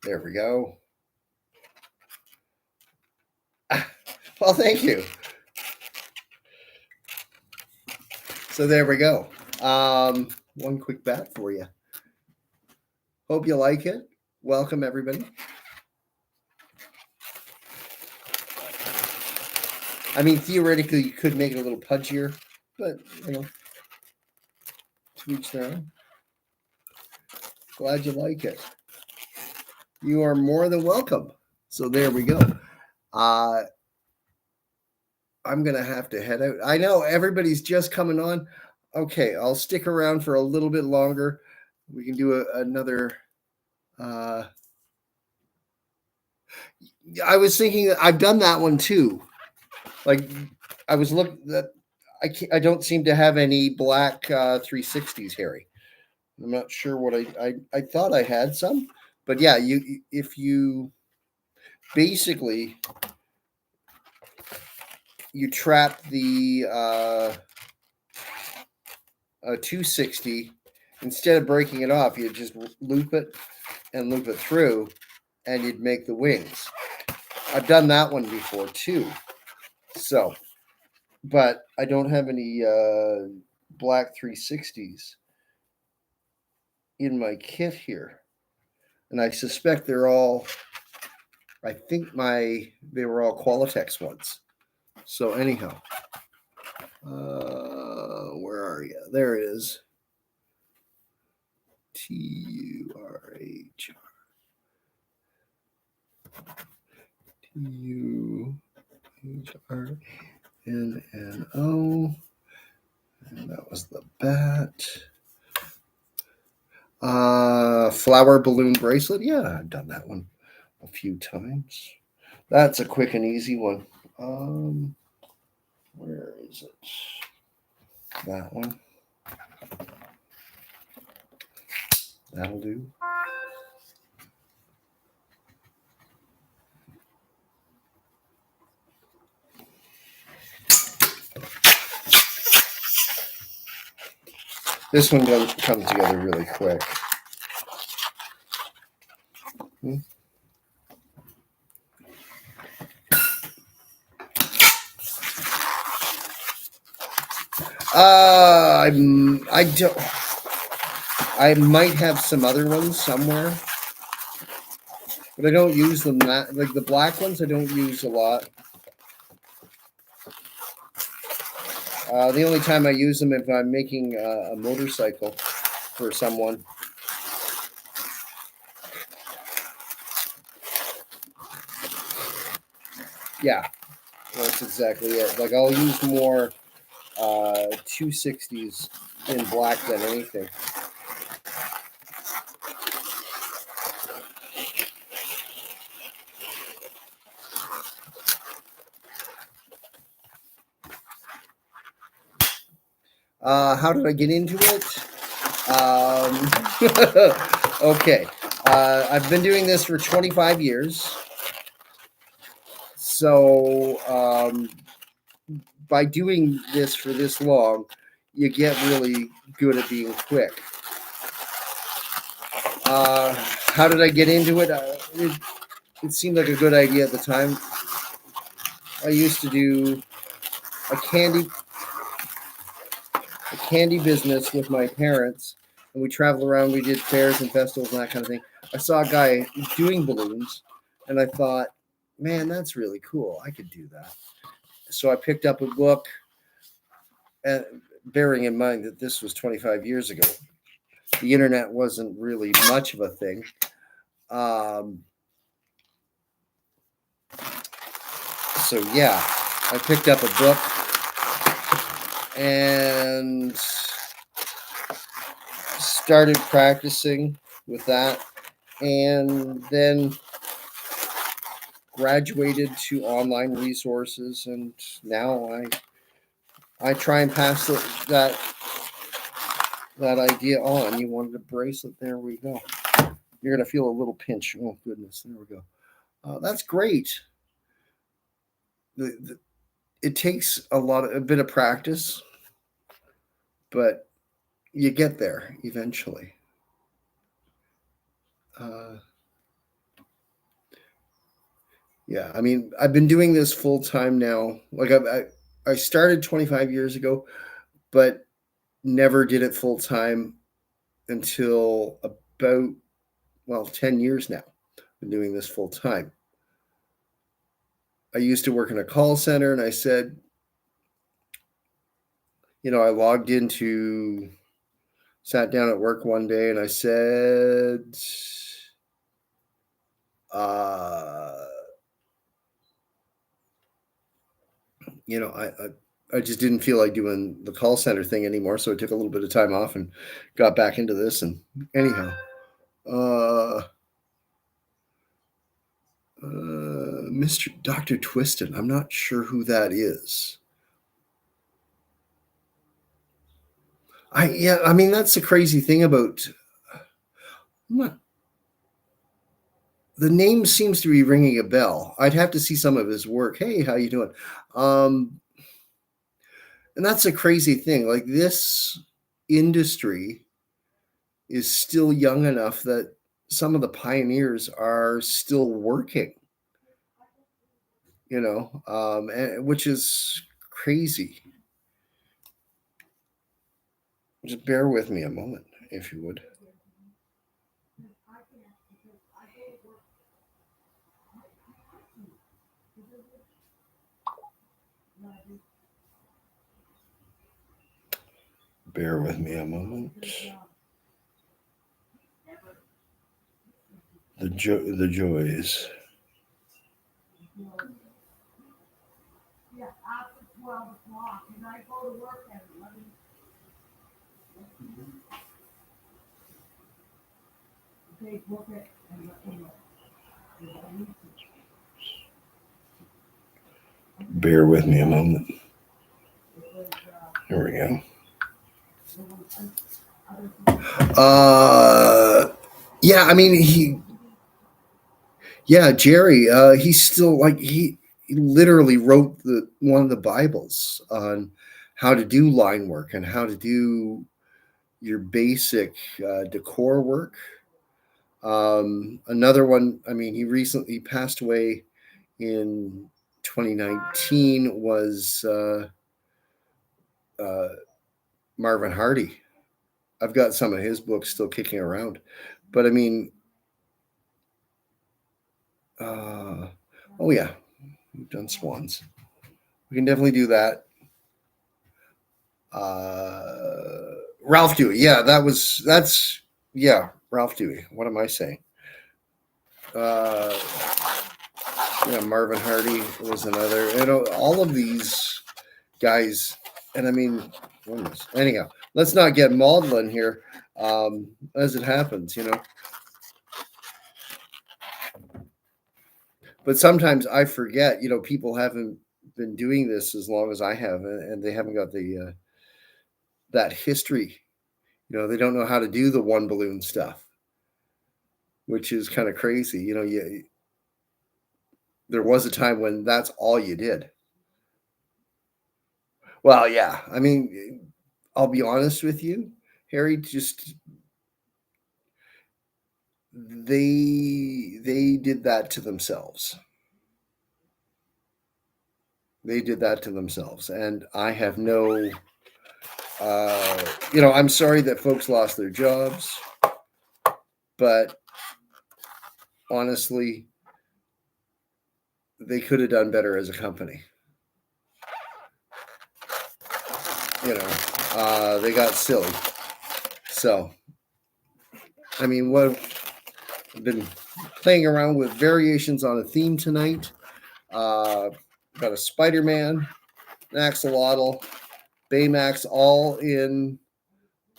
There we go. Well, thank you. So there we go. One quick bat for you. Hope you like it. Welcome, everybody. I mean, theoretically, you could make it a little pudgier, but, you know, to each their own. Glad you like it. You are more than welcome. So there we go. I'm going to have to head out. I know everybody's just coming on. Okay, I'll stick around for a little bit longer. We can do another. I was thinking I've done that one too. Like I was looking that I don't seem to have any black 360s, Harry. I'm not sure what I thought I had some, but yeah, if you basically you trap the 260 instead of breaking it off, you just loop it and loop it through, and you'd make the wings. I've done that one before too. So, but I don't have any black 360s in my kit here, and I suspect they're all. I think they were all Qualitex ones. So anyhow, where are you? There it is. TURHR. TUHRNNO. And that was the bat. Flower balloon bracelet. Yeah, I've done that one a few times. That's a quick and easy one. Where is it? That one. That'll do. This one comes together really quick. I might have some other ones somewhere, but I don't use them that like the black ones. I don't use a lot. The only time I use them if I'm making a motorcycle for someone. Yeah, that's exactly it. Like I'll use more 260s in black than anything. How did I get into it? Okay. I've been doing this for 25 years. So by doing this for this long, you get really good at being quick. How did I get into it? It seemed like a good idea at the time. I used to do a candy business with my parents, and we traveled around. We did fairs and festivals and that kind of thing. I saw a guy doing balloons, and I thought, man, that's really cool. I could do that. So I picked up a book, and bearing in mind that this was 25 years ago, the internet wasn't really much of a thing. Um, so yeah, I picked up a book and started practicing with that, and then graduated to online resources, and now I try and pass that idea on. You wanted a bracelet? There we go. You're gonna feel a little pinch. Oh goodness, there we go. That's great. It takes a bit of practice, but you get there eventually. Uh, yeah, I mean, I've been doing this full time now. Like I started 25 years ago, but never did it full time until about 10 years now. I've been doing this full time. I used to work in a call center, and I said, I logged into, sat down at work one day, and I said, uh, I just didn't feel like doing the call center thing anymore, so I took a little bit of time off and got back into this. And anyhow, uh, Mr. Dr. Twiston, I'm not sure who that is. I mean, that's the crazy thing about. The name seems to be ringing a bell. I'd have to see some of his work. Hey, how you doing? Um, and that's a crazy thing. Like, this industry is still young enough that some of the pioneers are still working. And which is crazy. Just bear with me a moment, if you would. Bear with me a moment. The joys. Bear with me a moment. Here we go. Yeah, I mean, Jerry, he's still like, he literally wrote one of the Bibles on how to do line work and how to do your basic decor work. Another one, I mean, he recently passed away in 2019, was Marvin Hardy. I've got some of his books still kicking around, but I mean, oh yeah, we've done Swans. We can definitely do that. Ralph Dewey, yeah, Ralph Dewey. What am I saying? Marvin Hardy was another. All of these guys, and I mean, anyhow, let's not get maudlin here, as it happens, But sometimes I forget, people haven't been doing this as long as I have, and they haven't got the that history. They don't know how to do the one balloon stuff, which is kind of crazy. There was a time when that's all you did. Well, yeah. I mean, I'll be honest with you, Harry. Just they did that to themselves. They did that to themselves, and I have no. I'm sorry that folks lost their jobs, but honestly, they could have done better as a company. they got silly. So, I mean, what I've been playing around with variations on a theme tonight. Got a Spider-Man, an Axolotl, Baymax, all in,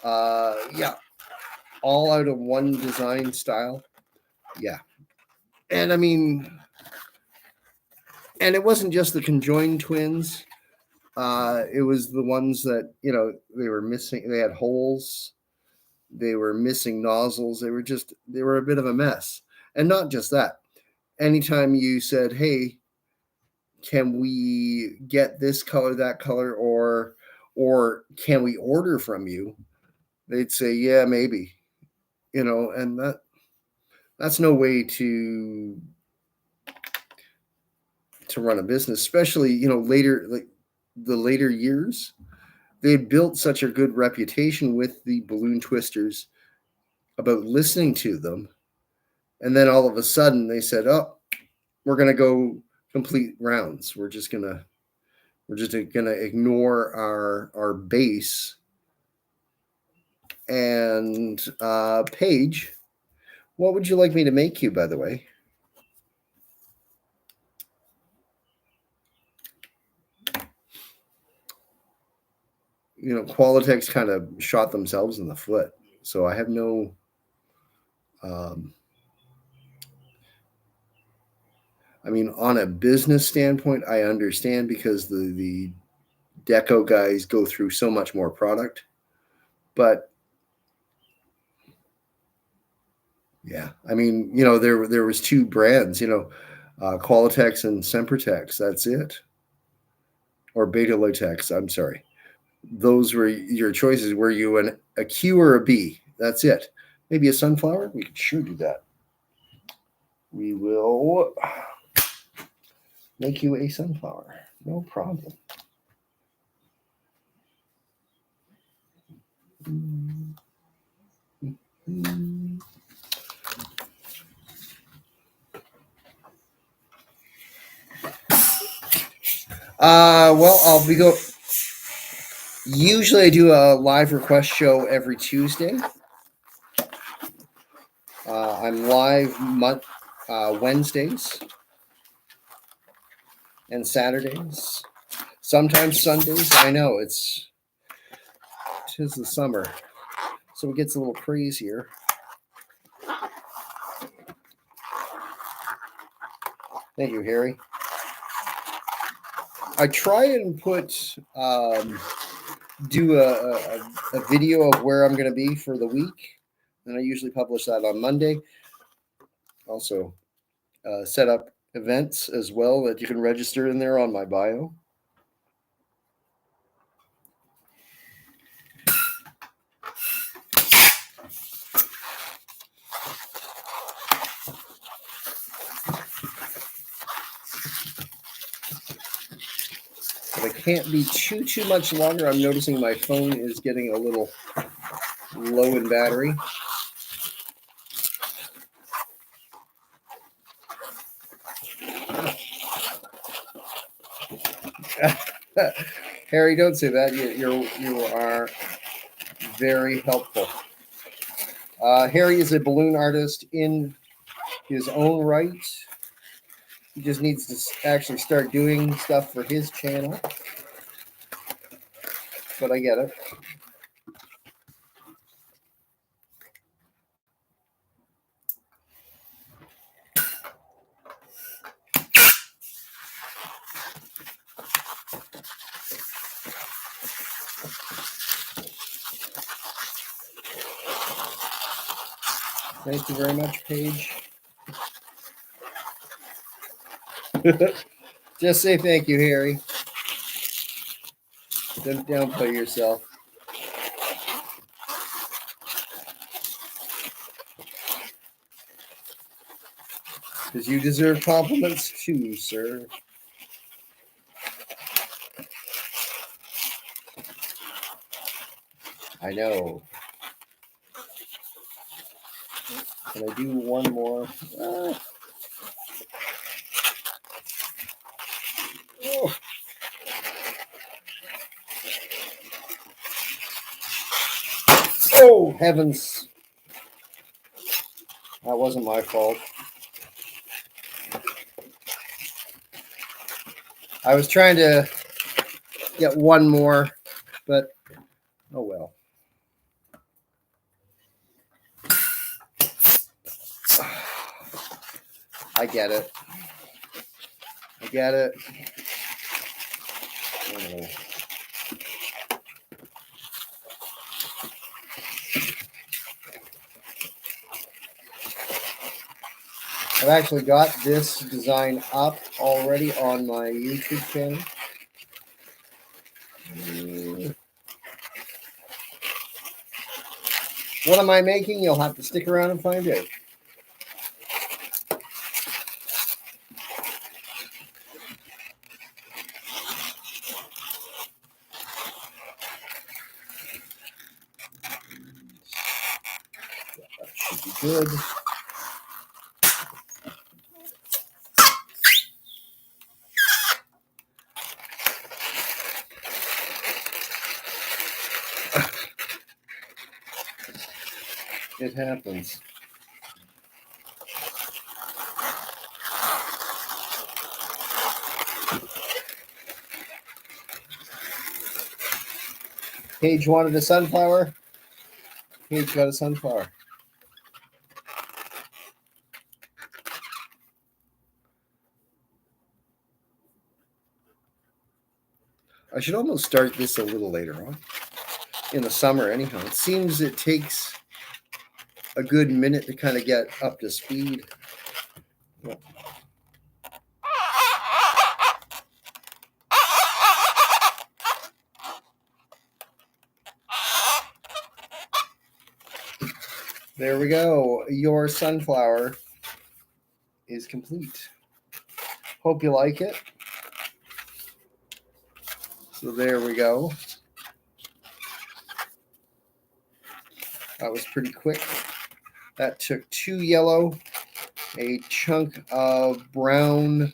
all out of one design style. Yeah. And I mean, and it wasn't just the conjoined twins. It was the ones that, they were missing. They had holes. They were missing nozzles. They were a bit of a mess. And not just that. Anytime you said, hey, can we get this color, that color, or can we order from you? They'd say, yeah, maybe, and that's no way to run a business, especially, later, like the later years. They built such a good reputation with the balloon twisters about listening to them. And then all of a sudden they said, oh, we're going to go complete rounds. We're just going to ignore our base. And Paige, what would you like me to make you, by the way? Qualitex kind of shot themselves in the foot. So I have no I mean, on a business standpoint, I understand because the deco guys go through so much more product. But yeah, I mean, there was two brands, Qualitex and Sempertex. That's it. Or Betalotex. I'm sorry. Those were your choices. Were you a Q or a B? That's it. Maybe a sunflower? We could sure do that. We will make you a sunflower. No problem. Well, usually I do a live request show every Tuesday. I'm live Wednesdays and Saturdays. Sometimes Sundays. I know tis the summer, so it gets a little crazier. Thank you, Harry. I try and do a video of where I'm going to be for the week, and I usually publish that on Monday. Also, set up events as well that you can register in there on my bio. But I can't be too much longer. I'm noticing my phone is getting a little low in battery. Harry, don't say that. You are very helpful. Harry is a balloon artist in his own right. He just needs to actually start doing stuff for his channel. But I get it. Thank you very much, Paige. Just say thank you, Harry. Don't downplay yourself. Because you deserve compliments too, sir. I know. Can I do one more? Oh. Oh, heavens. That wasn't my fault. I was trying to get one more, but oh well. I get it. Oh. I've actually got this design up already on my YouTube channel. What am I making? You'll have to stick around and find out. That should be good. It happens. Paige wanted a sunflower. Paige got a sunflower. I should almost start this a little later on. In the summer, anyhow. It seems it takes a good minute to kind of get up to speed. Yeah. There we go. Your sunflower is complete. Hope you like it. So there we go. That was pretty quick. That took 2 yellow, a chunk of brown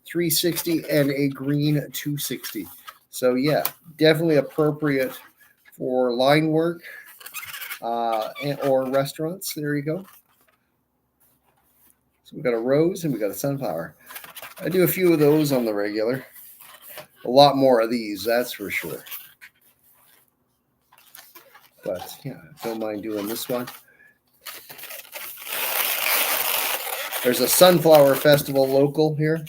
360, and a green 260. So yeah, definitely appropriate for line work or restaurants. There you go. So we got a rose and we got a sunflower. I do a few of those on the regular. A lot more of these, that's for sure. But yeah, don't mind doing this one. There's a sunflower festival local here.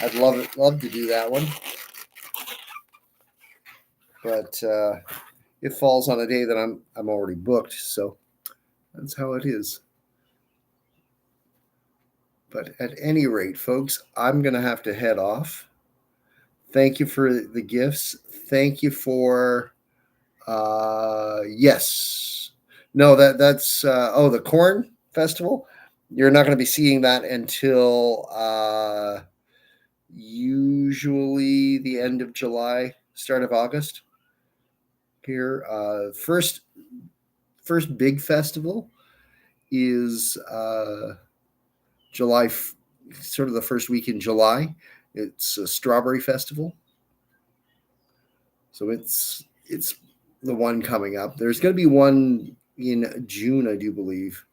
I'd love to do that one. But it falls on a day that I'm already booked, so that's how it is. But at any rate, folks, I'm gonna have to head off. Thank you for the gifts. Thank you for yes. No, that's the corn festival. You're not going to be seeing that until usually the end of July, start of August. Here, first big festival is July, sort of the first week in July. It's a strawberry festival, so it's the one coming up. There's going to be one in June, I do believe,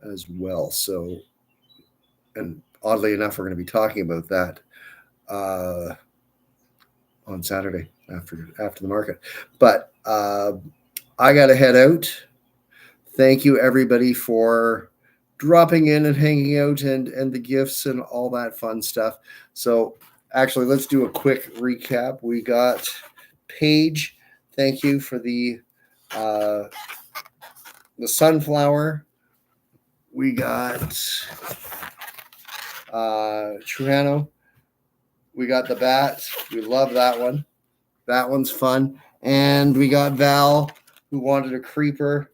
as well. So, and oddly enough, we're going to be talking about that on Saturday after the market. But I got to head out. Thank you, everybody, for dropping in and hanging out and the gifts and all that fun stuff. So, actually, let's do a quick recap. We got Paige. Thank you for the sunflower. We got Truhano. We got the bat. We love that one. That one's fun. And we got Val, who wanted a creeper.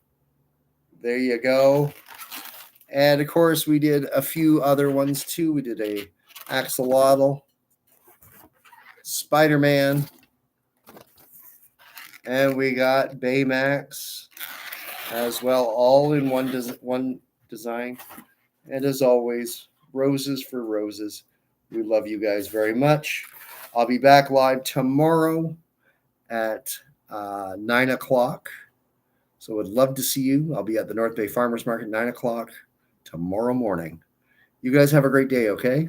There you go. And of course, we did a few other ones too. We did a axolotl, Spider-Man, and we got Baymax as well, all in one design. And as always, roses for roses. We love you guys very much. I'll be back live tomorrow at 9 o'clock. So So would love to see you. I'll be at the North Bay Farmers Market 9 o'clock tomorrow morning. You guys have a great day, okay?